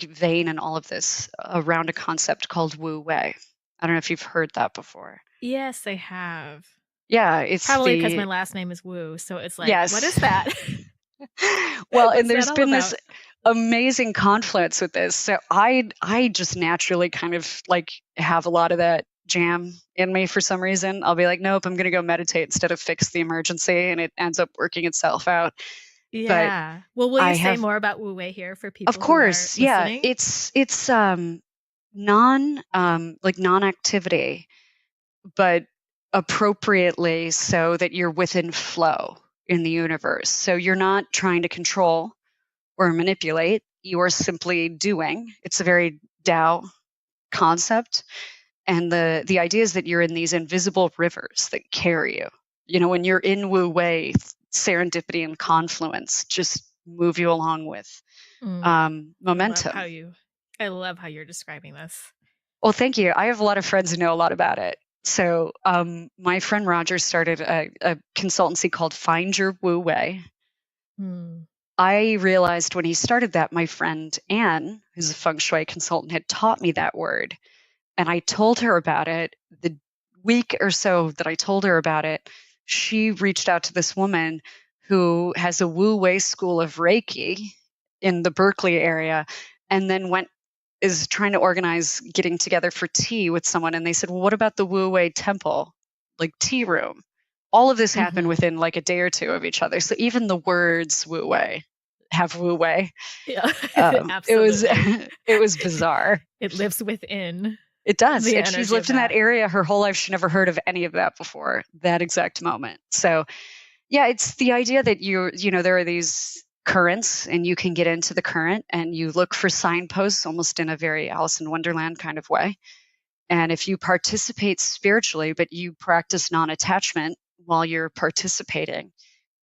Speaker 2: vein in all of this around a concept called Wu Wei. I don't know if you've heard that before.
Speaker 1: Yes, I have.
Speaker 2: Yeah, it's
Speaker 1: Probably because my
Speaker 2: the
Speaker 1: last name is Wu, so it's like, what is
Speaker 2: yes.
Speaker 1: that?
Speaker 2: Well, and
Speaker 1: What's that
Speaker 2: there's
Speaker 1: all
Speaker 2: been
Speaker 1: about?
Speaker 2: this amazing confluence with this. So I just naturally kind of like have a lot of that jam in me for some reason. I'll be like, nope, I'm going to go meditate instead of fix the emergency, and it ends up working itself out. But
Speaker 1: Yeah. Well, will
Speaker 2: I
Speaker 1: you say
Speaker 2: have,
Speaker 1: more about Wu Wei here for
Speaker 2: of
Speaker 1: people who are
Speaker 2: course, yeah,
Speaker 1: listening?
Speaker 2: it's non-activity, but appropriately so that you're within flow in the universe. So you're not trying to control or manipulate, you're simply doing. It's a very Tao concept. And the idea is that you're in these invisible rivers that carry you. When you're in Wu Wei, serendipity and confluence just move you along with momentum.
Speaker 1: I love how you're describing this.
Speaker 2: Well, thank you. I have a lot of friends who know a lot about it. So my friend Roger started a consultancy called Find Your Wu Wei.
Speaker 1: Mm.
Speaker 2: I realized when he started that, my friend Anne, who's a feng shui consultant, had taught me that word. And I told her about it. The week or so that I told her about it, she reached out to this woman who has a Wu Wei school of Reiki in the Berkeley area, and then is trying to organize getting together for tea with someone. And they said, well, what about the Wu Wei temple, like tea room? All of this happened
Speaker 1: Mm-hmm.
Speaker 2: within like a day or two of each other. So even the words Wu Wei have Wu Wei.
Speaker 1: Yeah,
Speaker 2: It was
Speaker 1: absolutely.
Speaker 2: it was bizarre.
Speaker 1: It lives within
Speaker 2: It does.
Speaker 1: the
Speaker 2: And she's
Speaker 1: energy of
Speaker 2: lived in that
Speaker 1: that.
Speaker 2: area her whole life. She never heard of any of that before that exact moment. So, yeah, it's the idea that there are these currents and you can get into the current and you look for signposts almost in a very Alice in Wonderland kind of way. And if you participate spiritually, but you practice non attachment while you're participating,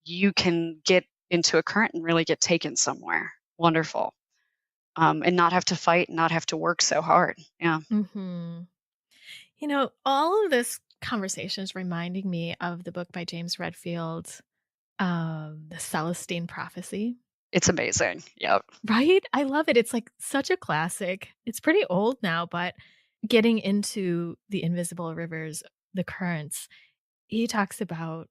Speaker 2: you can get into a current and really get taken somewhere. Wonderful. And not have to fight, not have to work so hard. Yeah.
Speaker 1: Mm-hmm. All of this conversation is reminding me of the book by James Redfield, The Celestine Prophecy.
Speaker 2: It's amazing. Yep.
Speaker 1: Right? I love it. It's like such a classic. It's pretty old now, but getting into the invisible rivers, the currents, he talks about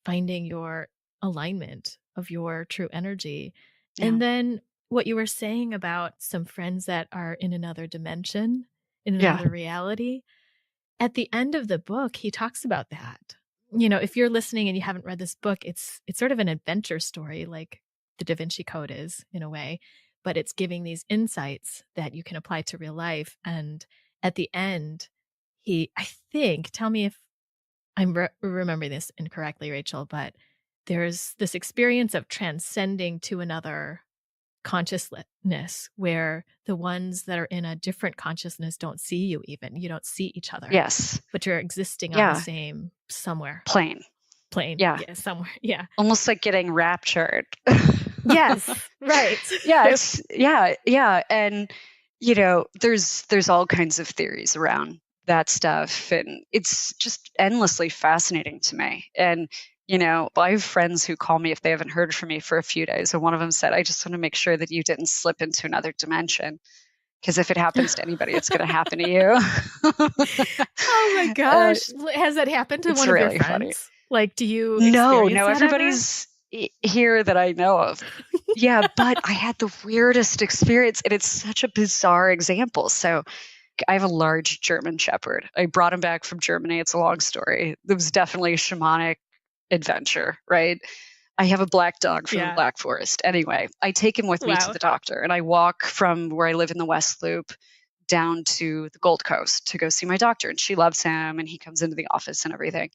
Speaker 1: finding your alignment of your true energy.
Speaker 2: Yeah.
Speaker 1: And then what you were saying about some friends that are in another dimension, in
Speaker 2: Yeah.
Speaker 1: another reality, at the end of the book, he talks about that. If you're listening and you haven't read this book, it's sort of an adventure story, like the Da Vinci Code is in a way, but it's giving these insights that you can apply to real life. And at the end, I think, tell me if I'm remembering this incorrectly, Rachel, but there's this experience of transcending to another consciousness where the ones that are in a different consciousness don't see you even. You don't see each other.
Speaker 2: Yes.
Speaker 1: But you're existing on the
Speaker 2: Yeah.
Speaker 1: same somewhere.
Speaker 2: Plane.
Speaker 1: Yeah, somewhere. Yeah.
Speaker 2: Almost like getting raptured.
Speaker 1: Yes. Right.
Speaker 2: Yes. Yeah. And there's all kinds of theories around that stuff, and it's just endlessly fascinating to me. And I have friends who call me if they haven't heard from me for a few days, and one of them said, I just want to make sure that you didn't slip into another dimension, because if it happens to anybody, it's going to happen to you.
Speaker 1: Oh my gosh. Has that happened to
Speaker 2: It's
Speaker 1: one of your
Speaker 2: really funny.
Speaker 1: friends? Like, do you
Speaker 2: No,
Speaker 1: experience that
Speaker 2: everybody's here that I know of. Yeah, but I had the weirdest experience, and it's such a bizarre example. So I have a large German Shepherd. I brought him back from Germany. It's a long story. It was definitely a shamanic adventure, right? I have a black dog from the Black Forest. Anyway, I take him with me to the doctor, and I walk from where I live in the West Loop down to the Gold Coast to go see my doctor. And she loves him, and he comes into the office and everything.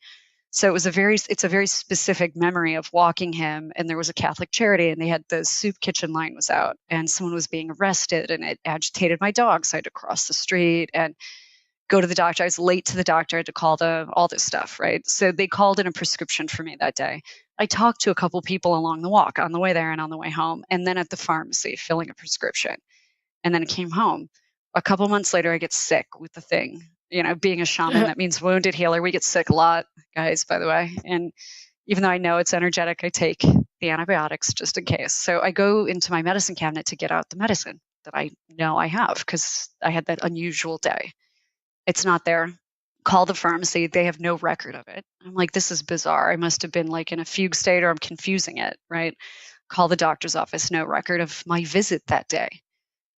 Speaker 2: So it's a very specific memory of walking him, and there was a Catholic charity, and they had the soup kitchen line was out, and someone was being arrested, and it agitated my dog, so I had to cross the street and go to the doctor. I was late to the doctor. I had to call all this stuff, right? So they called in a prescription for me that day. I talked to a couple people along the walk, on the way there and on the way home, and then at the pharmacy filling a prescription. And then I came home. A couple months later, I get sick with the thing. Being a shaman, that means wounded healer. We get sick a lot, guys, by the way. And even though I know it's energetic, I take the antibiotics just in case. So I go into my medicine cabinet to get out the medicine that I know I have, because I had that unusual day. It's not there. Call the pharmacy. They have no record of it. I'm like, this is bizarre. I must have been like in a fugue state, or I'm confusing it, right? Call the doctor's office. No record of my visit that day.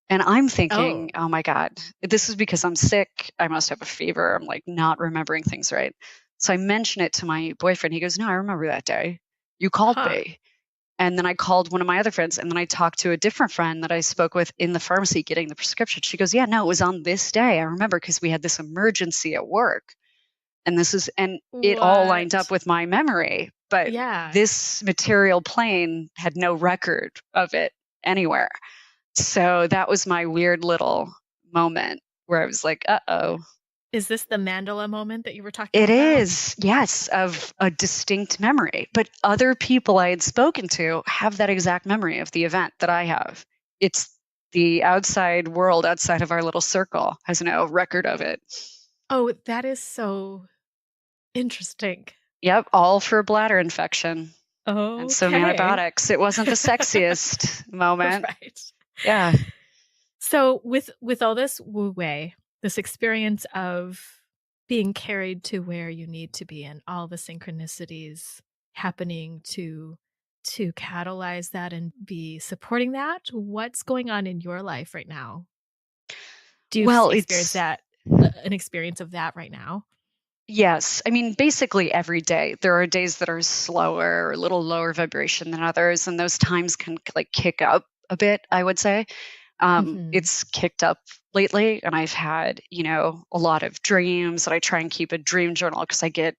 Speaker 2: And I'm thinking, oh my God, this is because I'm sick. I must have a fever. I'm like not remembering things right. So I mention it to my boyfriend. He goes, no, I remember that day. You called me. And then I called one of my other friends, and then I talked to a different friend that I spoke with in the pharmacy getting the prescription. She goes, yeah, no, it was on this day. I remember, because we had this emergency at work. And it all lined up with my memory. But this material plane had no record of it anywhere. So that was my weird little moment where I was like, uh-oh.
Speaker 1: Is this the Mandala moment that you were talking
Speaker 2: about? It is,
Speaker 1: Mm-hmm.
Speaker 2: yes, of a distinct memory. But other people I had spoken to have that exact memory of the event that I have. It's the outside world, outside of our little circle, has no record of it.
Speaker 1: Oh, that is so interesting.
Speaker 2: Yep, all for a bladder infection. And some
Speaker 1: Okay.
Speaker 2: antibiotics. It wasn't the sexiest moment.
Speaker 1: Right.
Speaker 2: Yeah.
Speaker 1: So with all this wu wei, this experience of being carried to where you need to be and all the synchronicities happening to catalyze that and be supporting that, what's going on in your life right now? Do you
Speaker 2: Well,
Speaker 1: experience
Speaker 2: it's
Speaker 1: that an experience of that right now?
Speaker 2: yes. I mean, basically every day. There are days that are slower or a little lower vibration than others, and those times can like kick up a bit, I would say.
Speaker 1: Mhm.
Speaker 2: It's kicked up lately, and I've had, a lot of dreams, and I try and keep a dream journal because I get,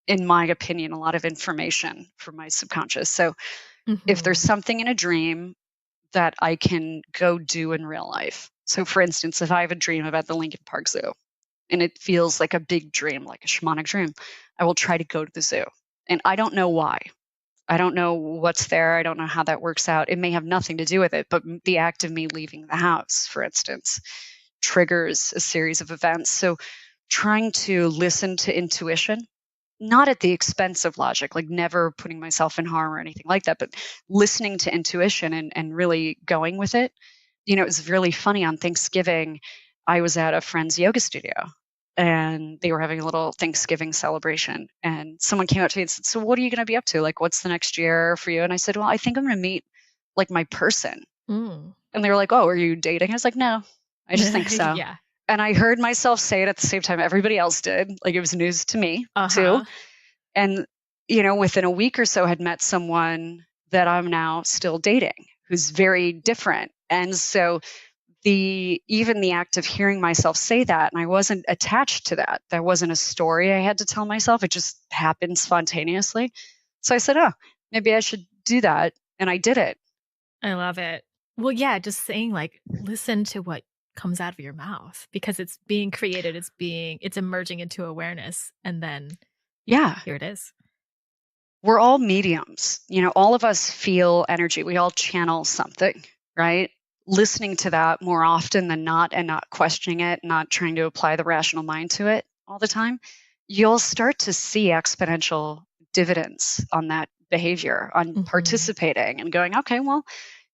Speaker 2: in my opinion, a lot of information from my subconscious. So if there's
Speaker 1: Mhm.
Speaker 2: something in a dream that I can go do in real life. So for instance, if I have a dream about the Lincoln Park Zoo and it feels like a big dream, like a shamanic dream, I will try to go to the zoo. And I don't know why. I don't know what's there. I don't know how that works out. It may have nothing to do with it, but the act of me leaving the house, for instance, triggers a series of events. So trying to listen to intuition, not at the expense of logic, like never putting myself in harm or anything like that, but listening to intuition and really going with it. It was really funny on Thanksgiving. I was at a friend's yoga studio and they were having a little Thanksgiving celebration. And someone came up to me and said, "So, what are you going to be up to? Like, what's the next year for you?" And I said, "Well, I think I'm going to meet like my person."
Speaker 1: Mm.
Speaker 2: And they were like, "Oh, are you dating?" I was like, "No, I just think so."
Speaker 1: Yeah.
Speaker 2: And I heard myself say it at the same time everybody else did. Like, it was news to me too.
Speaker 1: Uh-huh.
Speaker 2: And, within a week or so, had met someone that I'm now still dating who's very different. And so even the act of hearing myself say that, and I wasn't attached to that. That wasn't a story I had to tell myself. It just happened spontaneously. So I said, "Oh, maybe I should do that." And I did it.
Speaker 1: I love it. Well, yeah, just saying like listen to what comes out of your mouth because it's being created, it's emerging into awareness and then
Speaker 2: Yeah.
Speaker 1: here it is.
Speaker 2: We're all mediums. All of us feel energy. We all channel something, right? Listening to that more often than not and not questioning it, not trying to apply the rational mind to it all the time, you'll start to see exponential dividends on that behavior, on
Speaker 1: Mhm.
Speaker 2: participating and going, okay, well,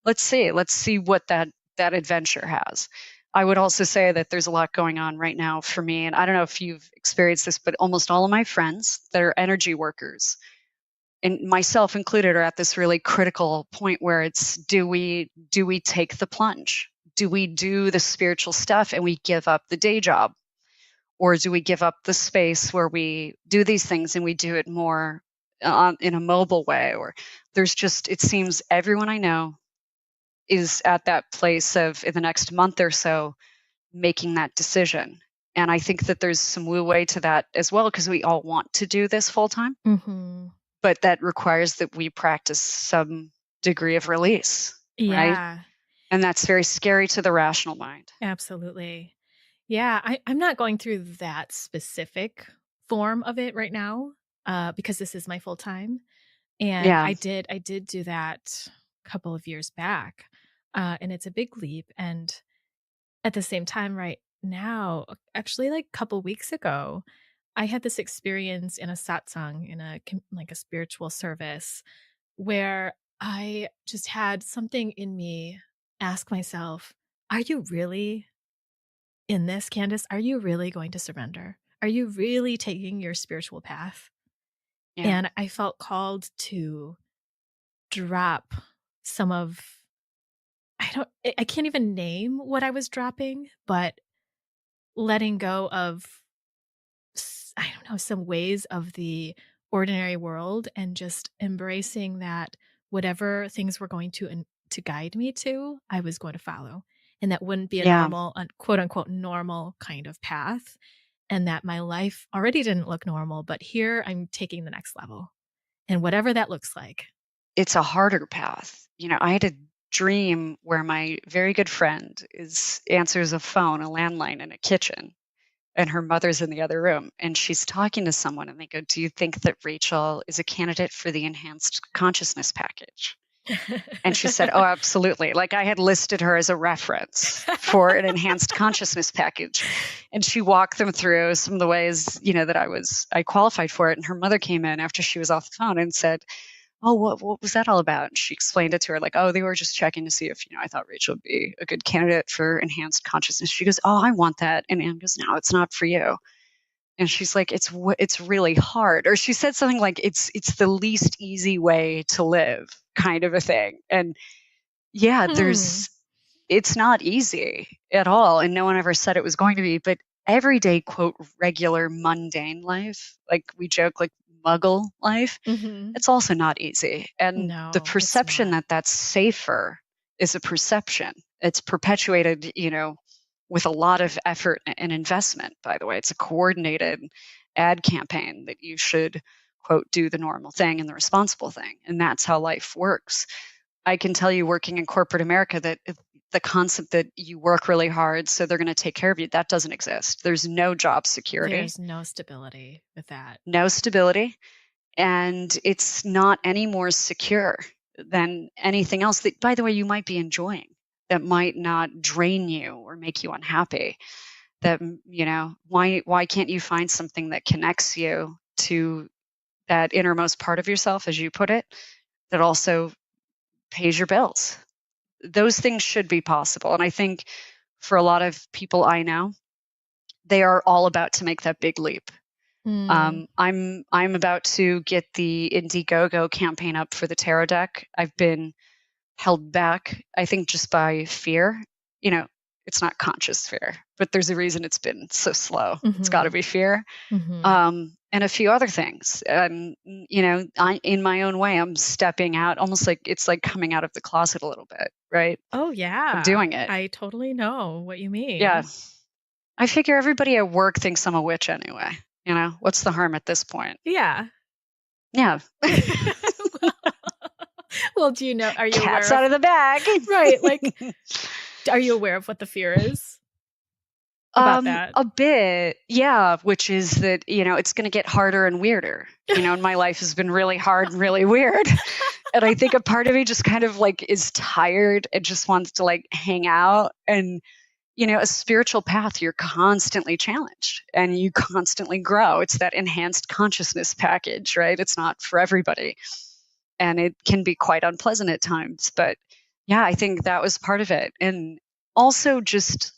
Speaker 2: let's see what that adventure has. I would also say that there's a lot going on right now for me. And I don't know if you've experienced this, but almost all of my friends that are energy workers, and myself included, are at this really critical point where it's do we take the plunge? Do we do the spiritual stuff and we give up the day job? Or do we give up the space where we do these things and we do it more in a mobile way? Or there's just, it seems everyone I know is at that place of, in the next month or so, making that decision. And I think that there's some wu way to that as well, because we all want to do this full time,
Speaker 1: Mhm.
Speaker 2: but that requires that we practice some degree of release, right?
Speaker 1: Yeah,
Speaker 2: And that's very scary to the rational mind.
Speaker 1: absolutely. Yeah, I'm not going through that specific form of it right now, because this is my full time. And
Speaker 2: Yeah.
Speaker 1: I did do that a couple of years back. And it's a big leap. And at the same time, right now, actually, like a couple weeks ago, I had this experience in a satsang, in like a spiritual service, where I just had something in me ask myself, "Are you really in this, Candice? Are you really going to surrender? Are you really taking your spiritual path?"
Speaker 2: Yeah.
Speaker 1: And I felt called to drop some of I can't even name what I was dropping, but letting go of I don't know, some ways of the ordinary world and just embracing that whatever things were going to guide me to, I was going to follow. And that wouldn't be a
Speaker 2: Yeah.
Speaker 1: normal, quote unquote, normal kind of path. And that my life already didn't look normal, but here I'm taking the next level. And whatever that looks like.
Speaker 2: It's a harder path. I had a dream where my very good friend answers a phone, a landline in a kitchen, and her mother's in the other room, and she's talking to someone, and they go, "Do you think that Rachel is a candidate for the enhanced consciousness package?" And she said, "Oh, absolutely." Like, I had listed her as a reference for an enhanced consciousness package. And she walked them through some of the ways, that I qualified for it. And her mother came in after she was off the phone and said, oh, what was that all about? And she explained it to her like, oh, they were just checking to see if, I thought Rachel would be a good candidate for enhanced consciousness. She goes, oh, I want that. And Anne goes, no, it's not for you. And she's like, it's really hard. Or she said something like, it's the least easy way to live, kind of a thing. And yeah, it's not easy at all. And no one ever said it was going to be, but everyday, quote, regular, mundane life, like we joke, like muggle life, it's also not easy. And the
Speaker 1: No, it's
Speaker 2: perception
Speaker 1: not.
Speaker 2: that that's safer is a perception. It's perpetuated, with a lot of effort and investment, by the way. It's a coordinated ad campaign that you should, quote, do the normal thing and the responsible thing. And that's how life works. I can tell you, working in corporate America, that the concept that you work really hard so they're going to take care of you, that doesn't exist. There's no job security.
Speaker 1: There's no stability with that.
Speaker 2: No stability. And it's not any more secure than anything else that, by the way, you might be enjoying, that might not drain you or make you unhappy. That, why can't you find something that connects you to that innermost part of yourself, as you put it, that also pays your bills? Those things should be possible. And I think for a lot of people I know, they are all about to make that big leap. I'm about to get the Indiegogo campaign up for the tarot deck. I've been held back, I think, just by fear. It's not conscious fear, but there's a reason it's been so slow. It's got to be fear. And a few other things. In my own way, I'm stepping out, almost like it's like coming out of the closet a little bit, right?
Speaker 1: Oh, yeah.
Speaker 2: I'm doing it.
Speaker 1: I totally know what you mean.
Speaker 2: Yeah. I figure everybody at work thinks I'm a witch anyway. What's the harm at this point?
Speaker 1: Yeah.
Speaker 2: Yeah.
Speaker 1: Well, do you know, are you
Speaker 2: Cat's
Speaker 1: aware
Speaker 2: out of the bag.
Speaker 1: Right. Like, are you aware of what the fear is about that?
Speaker 2: A bit, yeah, which is that, it's going to get harder and weirder. And my life has been really hard and really weird. And I think a part of me just kind of like is tired and just wants to like hang out. And, a spiritual path, you're constantly challenged and you constantly grow. It's that enhanced consciousness package, right? It's not for everybody. And it can be quite unpleasant at times. But yeah, I think that was part of it. And also just,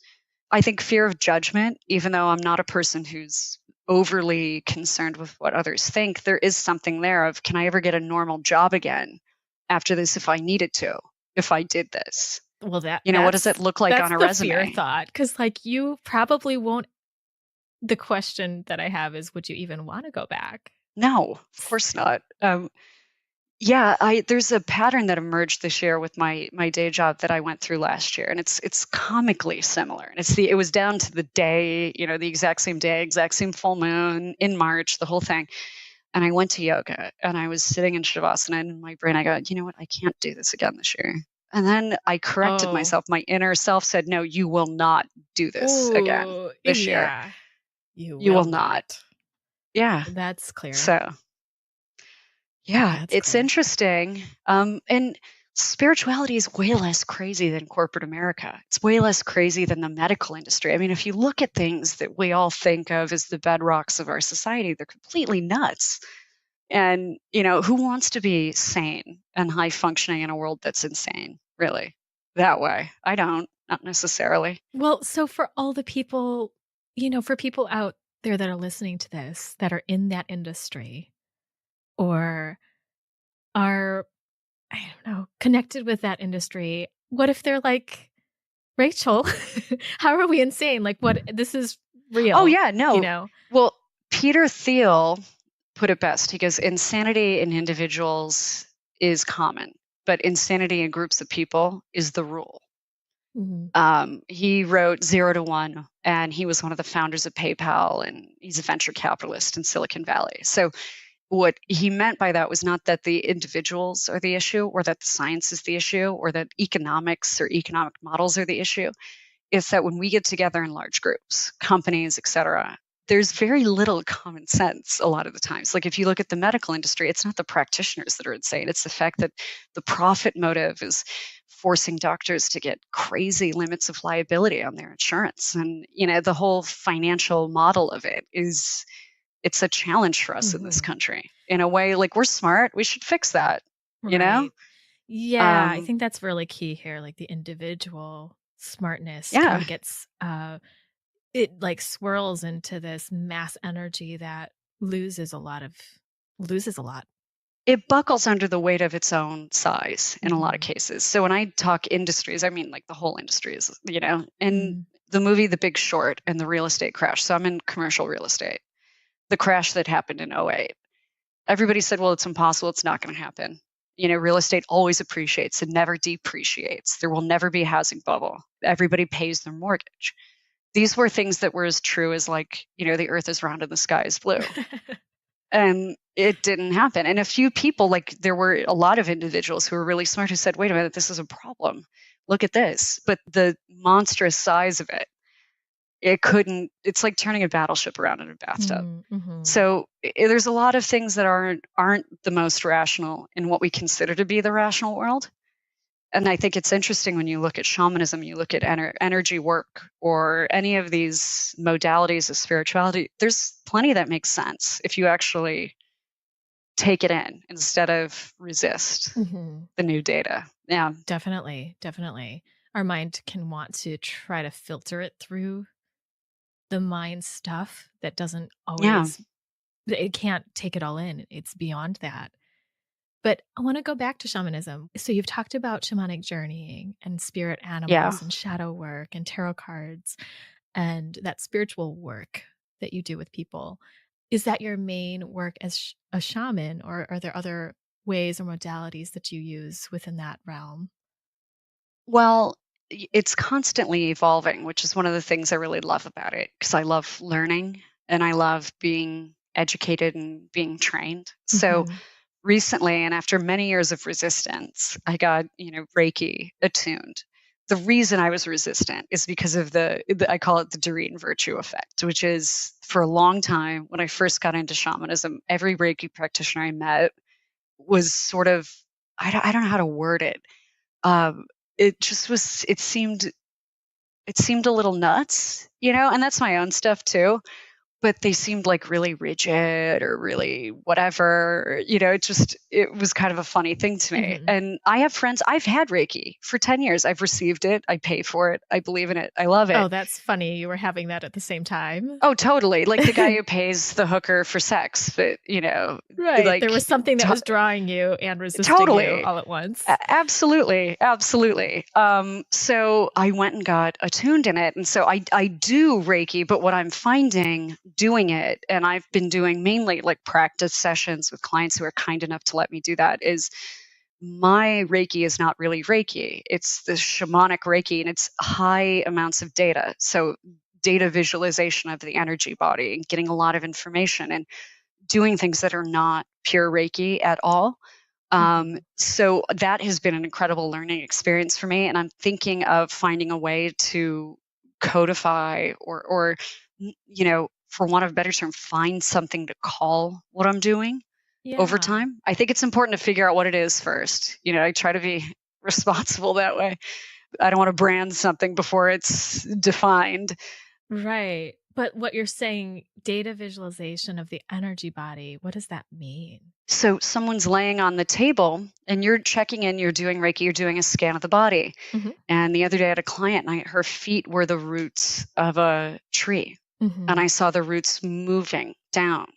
Speaker 2: I think, fear of judgment, even though I'm not a person who's overly concerned with what others think, there is something there of, can I ever get a normal job again after this if I needed to, if I did this?
Speaker 1: Well,
Speaker 2: what does it look like on a resume?
Speaker 1: Fear thought, because like you probably won't. The question that I have is, would you even want to go back?
Speaker 2: No, of course not. There's a pattern that emerged this year with my day job that I went through last year, and it's comically similar. And it was down to the day, the exact same day, exact same full moon in March, the whole thing. And I went to yoga, and I was sitting in shavasana, and in my brain I go, you know what, I can't do this again this year. And then I corrected myself. My inner self said, no, you will not do this again this year. You will not. Yeah.
Speaker 1: That's clear.
Speaker 2: So, yeah, it's interesting. And spirituality is way less crazy than corporate America. It's way less crazy than the medical industry. I mean, if you look at things that we all think of as the bedrocks of our society, they're completely nuts. And, who wants to be sane and high functioning in a world that's insane, really, that way? I don't, not necessarily.
Speaker 1: Well, so for all the people, for people out there that are listening to this, that are in that industry or are, I don't know, connected with that industry, what if they're like, Rachel, how are we insane? Like, what, this is real.
Speaker 2: Oh, yeah, no. Well, Peter Thiel put it best. He goes, insanity in individuals is common, but insanity in groups of people is the rule. He wrote 0 to 1, and he was one of the founders of PayPal, and he's a venture capitalist in Silicon Valley. So what he meant by that was not that the individuals are the issue, or that the science is the issue, or that economics or economic models are the issue. It's that when we get together in large groups, companies, et cetera, there's very little common sense a lot of the times. Like if you look at the medical industry, it's not the practitioners that are insane. It's the fact that the profit motive is forcing doctors to get crazy limits of liability on their insurance. And, the whole financial model of it it's a challenge for us in this country. In a way, like, we're smart, we should fix that. you know?
Speaker 1: Right. Yeah, I think that's really key here. Like the individual smartness
Speaker 2: Yeah.
Speaker 1: kind of gets it like swirls into this mass energy that loses a lot.
Speaker 2: It buckles under the weight of its own size in a lot of
Speaker 1: Mhm.
Speaker 2: cases. So when I talk industries, I mean like the whole industry is, in
Speaker 1: Mm.
Speaker 2: the movie The Big Short and the real estate crash. So I'm in commercial real estate. The crash that happened in '08. Everybody said, well, it's impossible. It's not going to happen. Real estate always appreciates. It never depreciates. There will never be a housing bubble. Everybody pays their mortgage. These were things that were as true as like, the earth is round and the sky is blue. And it didn't happen. And a few people, like there were a lot of individuals who were really smart who said, wait a minute, this is a problem. Look at this. But the monstrous size of it, it's like turning a battleship around in a bathtub.
Speaker 1: Mm-hmm.
Speaker 2: So there's a lot of things that aren't the most rational in what we consider to be the rational world. And I think it's interesting when you look at shamanism, you look at energy work or any of these modalities of spirituality, there's plenty that makes sense if you actually take it in instead of resist the new data. Yeah.
Speaker 1: Definitely. Our mind can want to try to filter it through the mind stuff that doesn't always, it can't take it all in. It's beyond that. But I want to go back to shamanism. So you've talked about shamanic journeying and spirit animals and shadow work and tarot cards and that spiritual work that you do with people. Is that your main work as a shaman, or are there other ways or modalities that you use within that realm?
Speaker 2: Well, it's constantly evolving, which is one of the things I really love about it because I love learning and I love being educated and being trained. So recently, and after many years of resistance, I got, Reiki attuned. The reason I was resistant is because of I call it the Doreen virtue effect, which is for a long time when I first got into shamanism, every Reiki practitioner I met was sort of, I don't know how to word it. It just was, it seemed a little nuts, and that's my own stuff too. But they seemed like really rigid or really whatever, it was kind of a funny thing to me. And I have friends, I've had Reiki for 10 years. I've received it. I pay for it. I believe in it. I love it.
Speaker 1: Oh, that's funny. You were having that at the same time.
Speaker 2: Oh, totally. Like the guy who pays the hooker for sex, but
Speaker 1: right.
Speaker 2: Like,
Speaker 1: there was something that was drawing you and resisting
Speaker 2: totally.
Speaker 1: you all at once.
Speaker 2: Absolutely. So I went and got attuned in it. And so I do Reiki, but what I'm finding doing it, and I've been doing mainly like practice sessions with clients who are kind enough to let me do that, is my Reiki is not really Reiki. It's the shamanic Reiki, and it's high amounts of data. So data visualization of the energy body and getting a lot of information and doing things that are not pure Reiki at all. So that has been an incredible learning experience for me. And I'm thinking of finding a way to codify or for want of a better term, find something to call what I'm doing over time. I think it's important to figure out what it is first. I try to be responsible that way. I don't want to brand something before it's defined.
Speaker 1: Right. But what you're saying, data visualization of the energy body, what does that mean?
Speaker 2: So someone's laying on the table and you're checking in, you're doing Reiki, you're doing a scan of the body. And the other day I had a client and her feet were the roots of a tree. And I saw the roots moving down.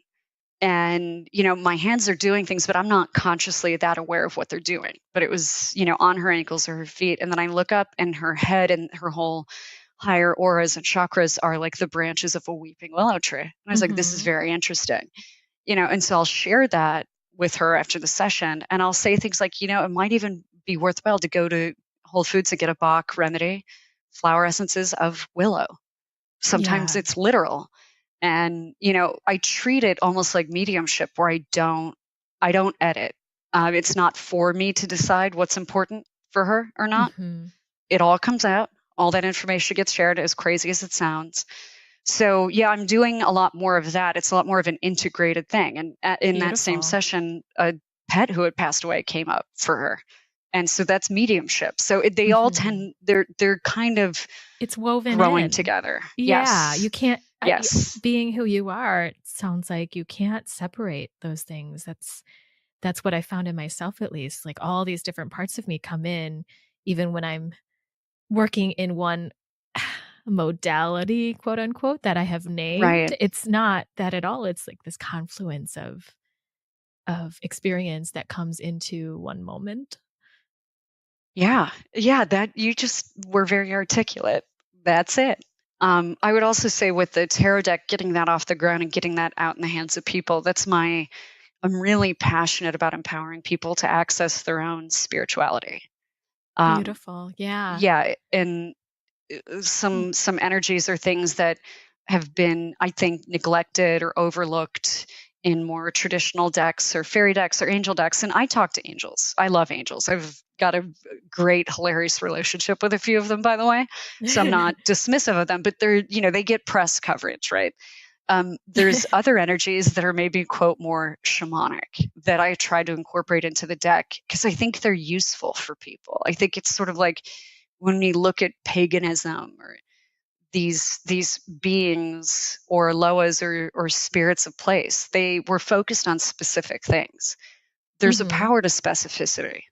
Speaker 2: And, my hands are doing things, but I'm not consciously that aware of what they're doing. But it was, on her ankles or her feet. And then I look up and her head and her whole higher auras and chakras are like the branches of a weeping willow tree. And I was like, this is very interesting. And so I'll share that with her after the session. And I'll say things like, it might even be worthwhile to go to Whole Foods and get a Bach remedy, flower essences of willow. Sometimes it's literal. And, I treat it almost like mediumship where I don't edit. It's not for me to decide what's important for her or not. It all comes out. All that information gets shared, as crazy as it sounds. So, yeah, I'm doing a lot more of that. It's a lot more of an integrated thing. And in that same session, a pet who had passed away came up for her. And so that's mediumship. So they all they're kind of
Speaker 1: it's woven
Speaker 2: growing
Speaker 1: in
Speaker 2: together.
Speaker 1: Yeah,
Speaker 2: yes.
Speaker 1: you can't.
Speaker 2: Yes.
Speaker 1: Being who you are, it sounds like you can't separate those things. that's what I found in myself, at least. Like all these different parts of me come in, even when I'm working in one modality, quote unquote, that I have named.
Speaker 2: Right.
Speaker 1: It's not that at all. It's like this confluence of experience that comes into one moment.
Speaker 2: Yeah. Yeah. That you just were very articulate. That's it. I would also say with the tarot deck, getting that off the ground and getting that out in the hands of people, I'm really passionate about empowering people to access their own spirituality. Um,
Speaker 1: Beautiful. Yeah.
Speaker 2: yeah. And some energies or things that have been, I think, neglected or overlooked in more traditional decks or fairy decks or angel decks. And I talk to angels. I love angels. I've got a great, hilarious relationship with a few of them, by the way. So I'm not dismissive of them, but they get press coverage, right? There's other energies that are maybe, quote, more shamanic that I try to incorporate into the deck because I think they're useful for people. I think it's sort of like when we look at paganism or these beings or loas or spirits of place, they were focused on specific things. There's a power to specificity,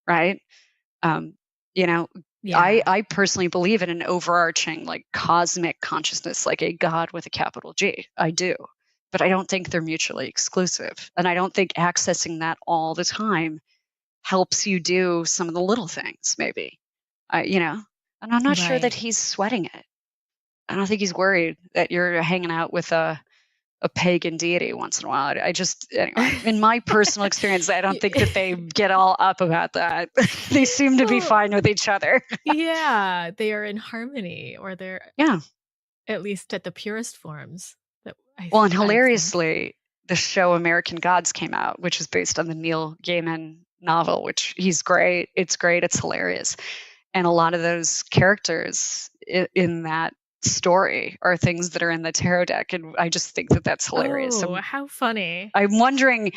Speaker 2: right? Um, you know,
Speaker 1: Yeah.
Speaker 2: I personally believe in an overarching, like, cosmic consciousness, like a God with a capital G. I do. But I don't think they're mutually exclusive. And I don't think accessing that all the time helps you do some of the little things, maybe. And I'm not sure that
Speaker 1: Right.
Speaker 2: he's sweating it. I don't think he's worried that you're hanging out with a pagan deity once in a while. Anyway, in my personal experience, I don't think that they get all up about that. They seem to be fine with each other.
Speaker 1: Yeah, they are in harmony, or they're
Speaker 2: Yeah.
Speaker 1: at least at the purest forms that
Speaker 2: Well, and
Speaker 1: I think.
Speaker 2: hilariously, the show American Gods came out, which is based on the Neil Gaiman novel, which he's great. It's great. It's hilarious. And a lot of those characters in that story are things that are in the tarot deck. And I just think that that's hilarious.
Speaker 1: Oh, how funny.
Speaker 2: I'm wondering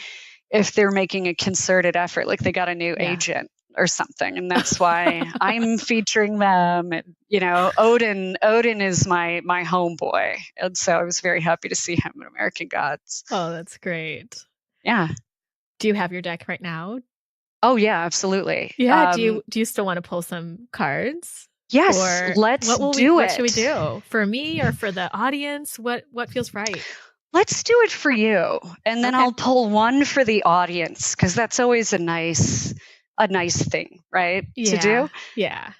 Speaker 2: if they're making a concerted effort, like they got a new
Speaker 1: Yeah.
Speaker 2: agent or something. And that's why I'm featuring them. And, Odin is my homeboy. And so I was very happy to see him in American Gods.
Speaker 1: Oh, that's great.
Speaker 2: Yeah.
Speaker 1: Do you have your deck right now?
Speaker 2: Oh yeah, absolutely.
Speaker 1: Yeah. Do you still want to pull some cards?
Speaker 2: Yes,
Speaker 1: Or
Speaker 2: let's do it.
Speaker 1: What should we do? For me or for the audience? What feels right?
Speaker 2: Let's do it for you. And then
Speaker 1: Okay.
Speaker 2: I'll pull one for the audience, because that's always a nice thing, right? To do.
Speaker 1: Yeah.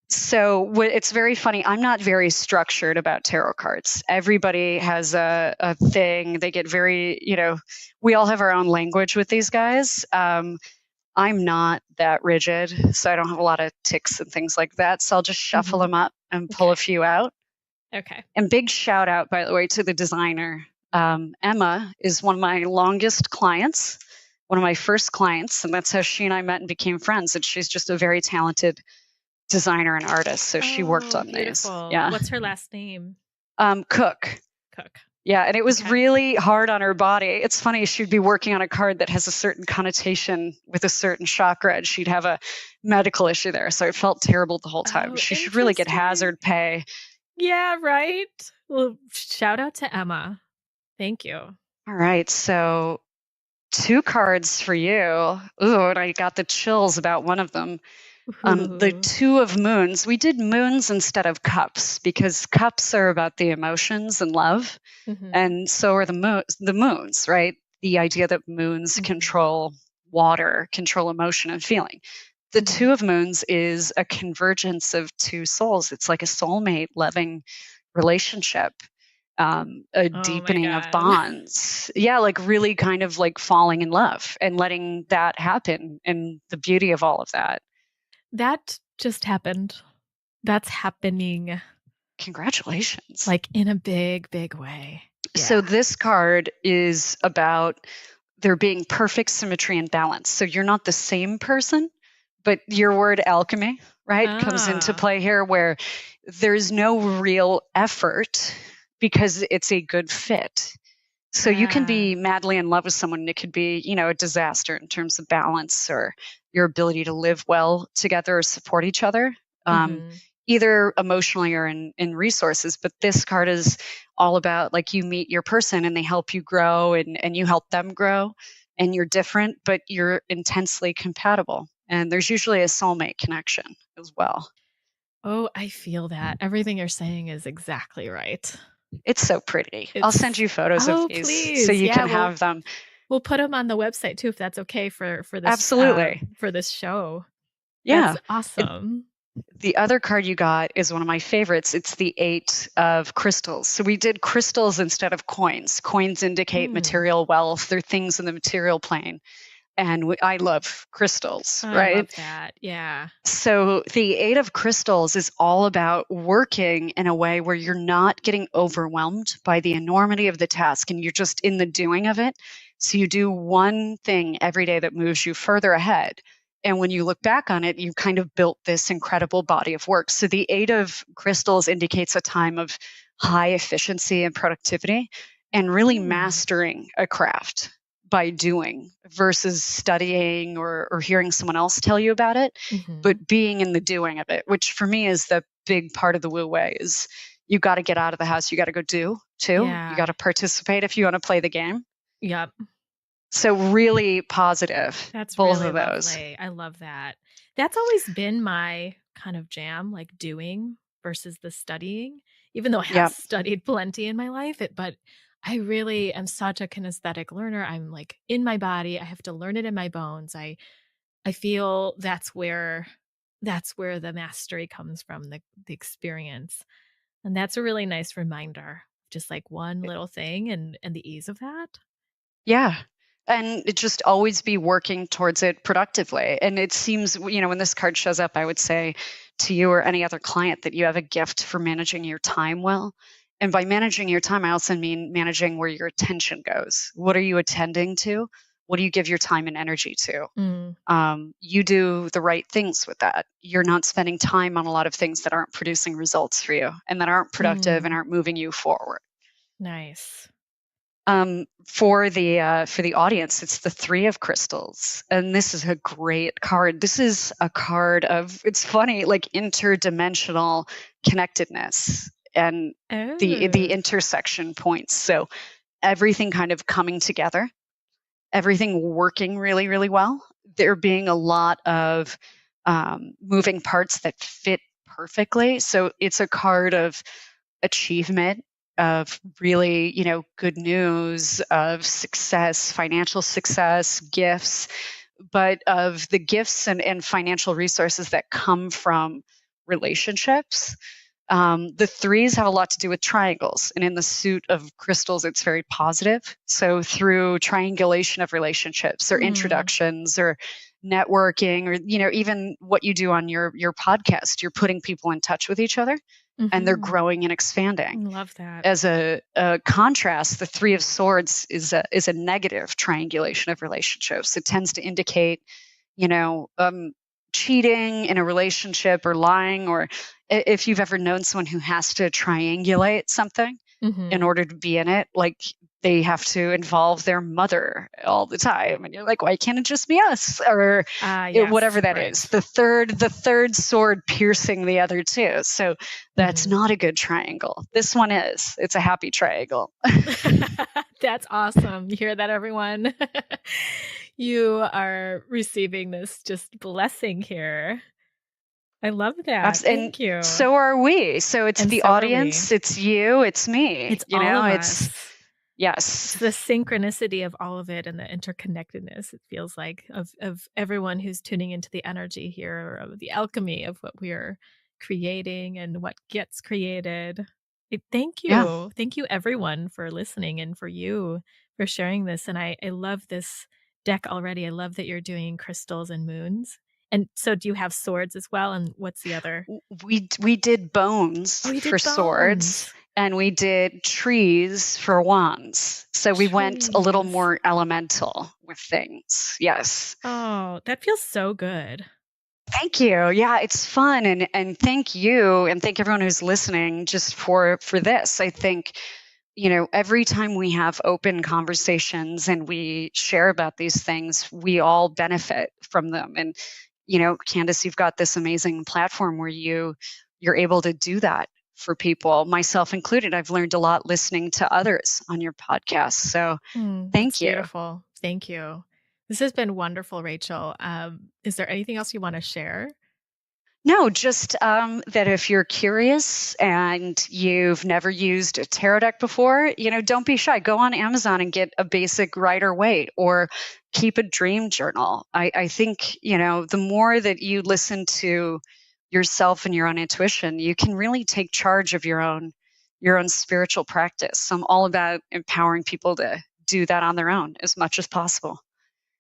Speaker 2: So it's very funny. I'm not very structured about tarot cards. Everybody has a thing. They get very, we all have our own language with these guys. I'm not that rigid, so I don't have a lot of ticks and things like that. So I'll just shuffle them up and pull a few out.
Speaker 1: Okay.
Speaker 2: And big shout out, by the way, to the designer. Emma is one of my longest clients, one of my first clients, and that's how she and I met and became friends. And she's just a very talented designer and artist. So she worked on
Speaker 1: beautiful.
Speaker 2: these. Yeah.
Speaker 1: What's her last name?
Speaker 2: Cook.
Speaker 1: Cook.
Speaker 2: Yeah, and it was really hard on her body. It's funny, she'd be working on a card that has a certain connotation with a certain chakra, and she'd have a medical issue there. So it felt terrible the whole time.
Speaker 1: Oh,
Speaker 2: she should really get hazard pay.
Speaker 1: Yeah, right. Well, shout out to Emma. Thank you.
Speaker 2: All right, so 2 cards for you. Ooh, and I got the chills about one of them. The 2 of moons. We did moons instead of cups because cups are about the emotions and love. And so are the moons, right? The idea that moons control water, control emotion and feeling. The 2 of moons is a convergence of 2 souls. It's like a soulmate loving relationship, a deepening of bonds. Yeah, like really kind of like falling in love and letting that happen, and the beauty of all of that.
Speaker 1: That just happened. That's happening.
Speaker 2: Congratulations.
Speaker 1: Like in a big, big way. Yeah.
Speaker 2: So this card is about there being perfect symmetry and balance. So you're not the same person, but your word alchemy, right, comes into play here, where there's no real effort because it's a good fit. So you can be madly in love with someone, and it could be, a disaster in terms of balance or your ability to live well together or support each other, either emotionally or in resources. But this card is all about, like, you meet your person and they help you grow and you help them grow. and you're different, but you're intensely compatible. And there's usually a soulmate connection as well.
Speaker 1: Oh, I feel that. Everything you're saying is exactly right.
Speaker 2: It's so pretty. I'll send
Speaker 1: It's
Speaker 2: you photos of
Speaker 1: Oh,
Speaker 2: these so
Speaker 1: please.
Speaker 2: you
Speaker 1: Yeah,
Speaker 2: can have them.
Speaker 1: we'll put them on the website too, if that's okay for
Speaker 2: Absolutely.
Speaker 1: this show.
Speaker 2: Yeah.
Speaker 1: That's awesome.
Speaker 2: The other card you got is one of my favorites. It's the 8 of crystals. So we did crystals instead of coins. Coins indicate material wealth. They're things in the material plane. And I love crystals,
Speaker 1: I
Speaker 2: right?
Speaker 1: love that. Yeah.
Speaker 2: So the 8 of crystals is all about working in a way where you're not getting overwhelmed by the enormity of the task and you're just in the doing of it. So you do one thing every day that moves you further ahead. And when you look back on it, you kind of built this incredible body of work. So the 8 of crystals indicates a time of high efficiency and productivity and really mastering a craft by doing versus studying or hearing someone else tell you about it, but being in the doing of it, which for me is the big part of the Wu Wei is you got to get out of the house. You got to go do too.
Speaker 1: Yeah.
Speaker 2: You got to participate if you want to play the game.
Speaker 1: Yep.
Speaker 2: So really positive.
Speaker 1: That's
Speaker 2: both
Speaker 1: really
Speaker 2: of those.
Speaker 1: lovely. I love that. That's always been my kind of jam, like doing versus the studying, even though I have studied plenty in my life, but I really am such a kinesthetic learner. I'm like in my body. I have to learn it in my bones. I feel that's where the mastery comes from, the experience. And that's a really nice reminder, just like one little thing and the ease of that.
Speaker 2: Yeah. And it just always be working towards it productively. And it seems, when this card shows up, I would say to you or any other client that you have a gift for managing your time well. And by managing your time, I also mean managing where your attention goes. What are you attending to? What do you give your time and energy to? You do the right things with that. You're not spending time on a lot of things that aren't producing results for you and that aren't productive and aren't moving you forward.
Speaker 1: Nice.
Speaker 2: For the audience, it's the 3 of crystals, and this is a great card. This is a card of, it's funny, like interdimensional connectedness and the intersection points. So everything kind of coming together, everything working really, really well. There being a lot of moving parts that fit perfectly. So it's a card of achievement, of really, good news, of success, financial success, gifts, but of the gifts and financial resources that come from relationships. The 3s have a lot to do with triangles, and in the suit of crystals, it's very positive. So through triangulation of relationships or introductions or networking, or even what you do on your podcast, you're putting people in touch with each other. And they're growing and expanding.
Speaker 1: Love that.
Speaker 2: As a contrast, the 3 of swords is a negative triangulation of relationships. It tends to indicate, cheating in a relationship or lying, or if you've ever known someone who has to triangulate something in order to be in it, like they have to involve their mother all the time. And you're like, why can't it just be us? Or
Speaker 1: yes,
Speaker 2: whatever that is. The third sword piercing the other 2. So that's not a good triangle. This one is. It's a happy triangle.
Speaker 1: That's awesome. You hear that, everyone? You are receiving this just blessing here. I love that. Thank you.
Speaker 2: So are we. So it's the audience, it's you, it's me.
Speaker 1: It's all of us.
Speaker 2: Yes.
Speaker 1: It's the synchronicity of all of it and the interconnectedness, it feels like, of everyone who's tuning into the energy here, of the alchemy of what we're creating and what gets created. Thank you.
Speaker 2: Yeah.
Speaker 1: Thank you, everyone, for listening and for you for sharing this. And I love this deck already. I love that you're doing crystals and moons. And so do you have swords as well? And what's the other?
Speaker 2: We did bones for swords, and we did trees for wands. So we went a little more elemental with things. Yes.
Speaker 1: Oh, that feels so good.
Speaker 2: Thank you. Yeah, it's fun. And thank you. And thank everyone who's listening just for this. I think, every time we have open conversations and we share about these things, we all benefit from them. And, Candice, you've got this amazing platform where you're able to do that for people, myself included. I've learned a lot listening to others on your podcast. So
Speaker 1: That's
Speaker 2: thank you.
Speaker 1: beautiful. Thank you. This has been wonderful, Rachel. Is there anything else you want to share?
Speaker 2: No, just that if you're curious and you've never used a tarot deck before, don't be shy. Go on Amazon and get a basic Rider-Waite, or keep a dream journal. I think, the more that you listen to yourself and your own intuition, you can really take charge of your own spiritual practice. So I'm all about empowering people to do that on their own as much as possible.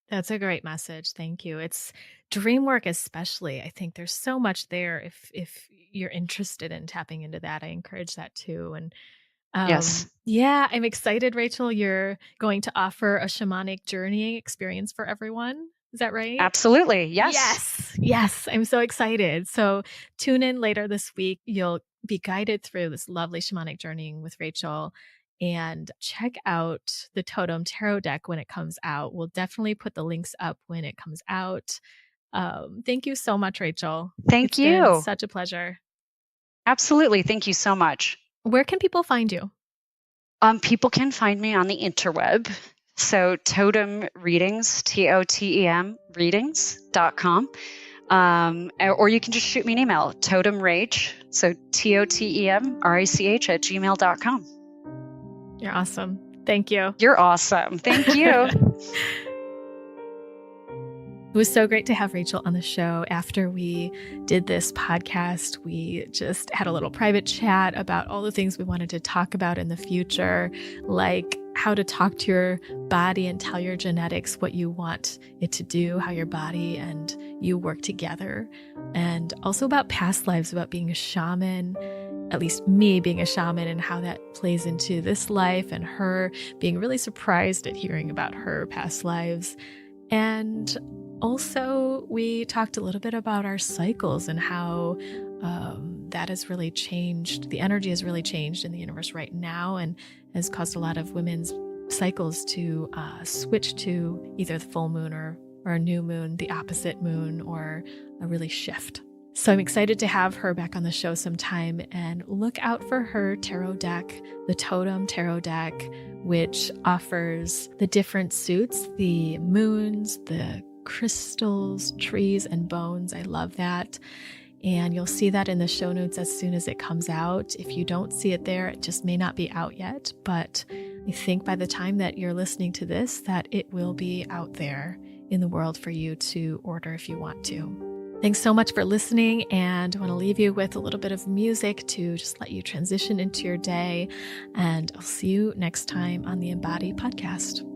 Speaker 1: That's a great message. Thank you. It's dream work especially. I think there's so much there if you're interested in tapping into that. I encourage that too. And
Speaker 2: Yes,
Speaker 1: yeah, I'm excited, Rachel. You're going to offer a shamanic journey experience for everyone. Is that right?
Speaker 2: absolutely. Yes.
Speaker 1: Yes. Yes. I'm so excited. So tune in later this week. You'll be guided through this lovely shamanic journey with Rachel, and check out the Totem Tarot deck when it comes out. We'll definitely put the links up when it comes out. Thank you so much, Rachel.
Speaker 2: Thank
Speaker 1: It's been
Speaker 2: you.
Speaker 1: such a pleasure.
Speaker 2: Absolutely. Thank you so much.
Speaker 1: Where can people find you?
Speaker 2: People can find me on the interweb. So Totem Readings, TOTEM readings.com. Or you can just shoot me an email, totemrach, so TOTEMRACH at gmail.com.
Speaker 1: You're awesome. Thank you.
Speaker 2: You're awesome. Thank you.
Speaker 1: It was so great to have Rachel on the show. After we did this podcast, we just had a little private chat about all the things we wanted to talk about in the future, like how to talk to your body and tell your genetics what you want it to do, how your body and you work together, and also about past lives, about being a shaman, at least me being a shaman, and how that plays into this life, and her being really surprised at hearing about her past lives. And also, we talked a little bit about our cycles and how that has really changed. The energy has really changed in the universe right now, and has caused a lot of women's cycles to switch to either the full moon or a new moon, the opposite moon, or a really shift. So I'm excited to have her back on the show sometime, and look out for her tarot deck, the Totem Tarot deck, which offers the different suits, the moons, the crystals, trees, and bones. I love that. And you'll see that in the show notes as soon as it comes out. If you don't see it there, it just may not be out yet. But I think by the time that you're listening to this, that it will be out there in the world for you to order if you want to. Thanks so much for listening, and I want to leave you with a little bit of music to just let you transition into your day. And I'll see you next time on the Embody Podcast.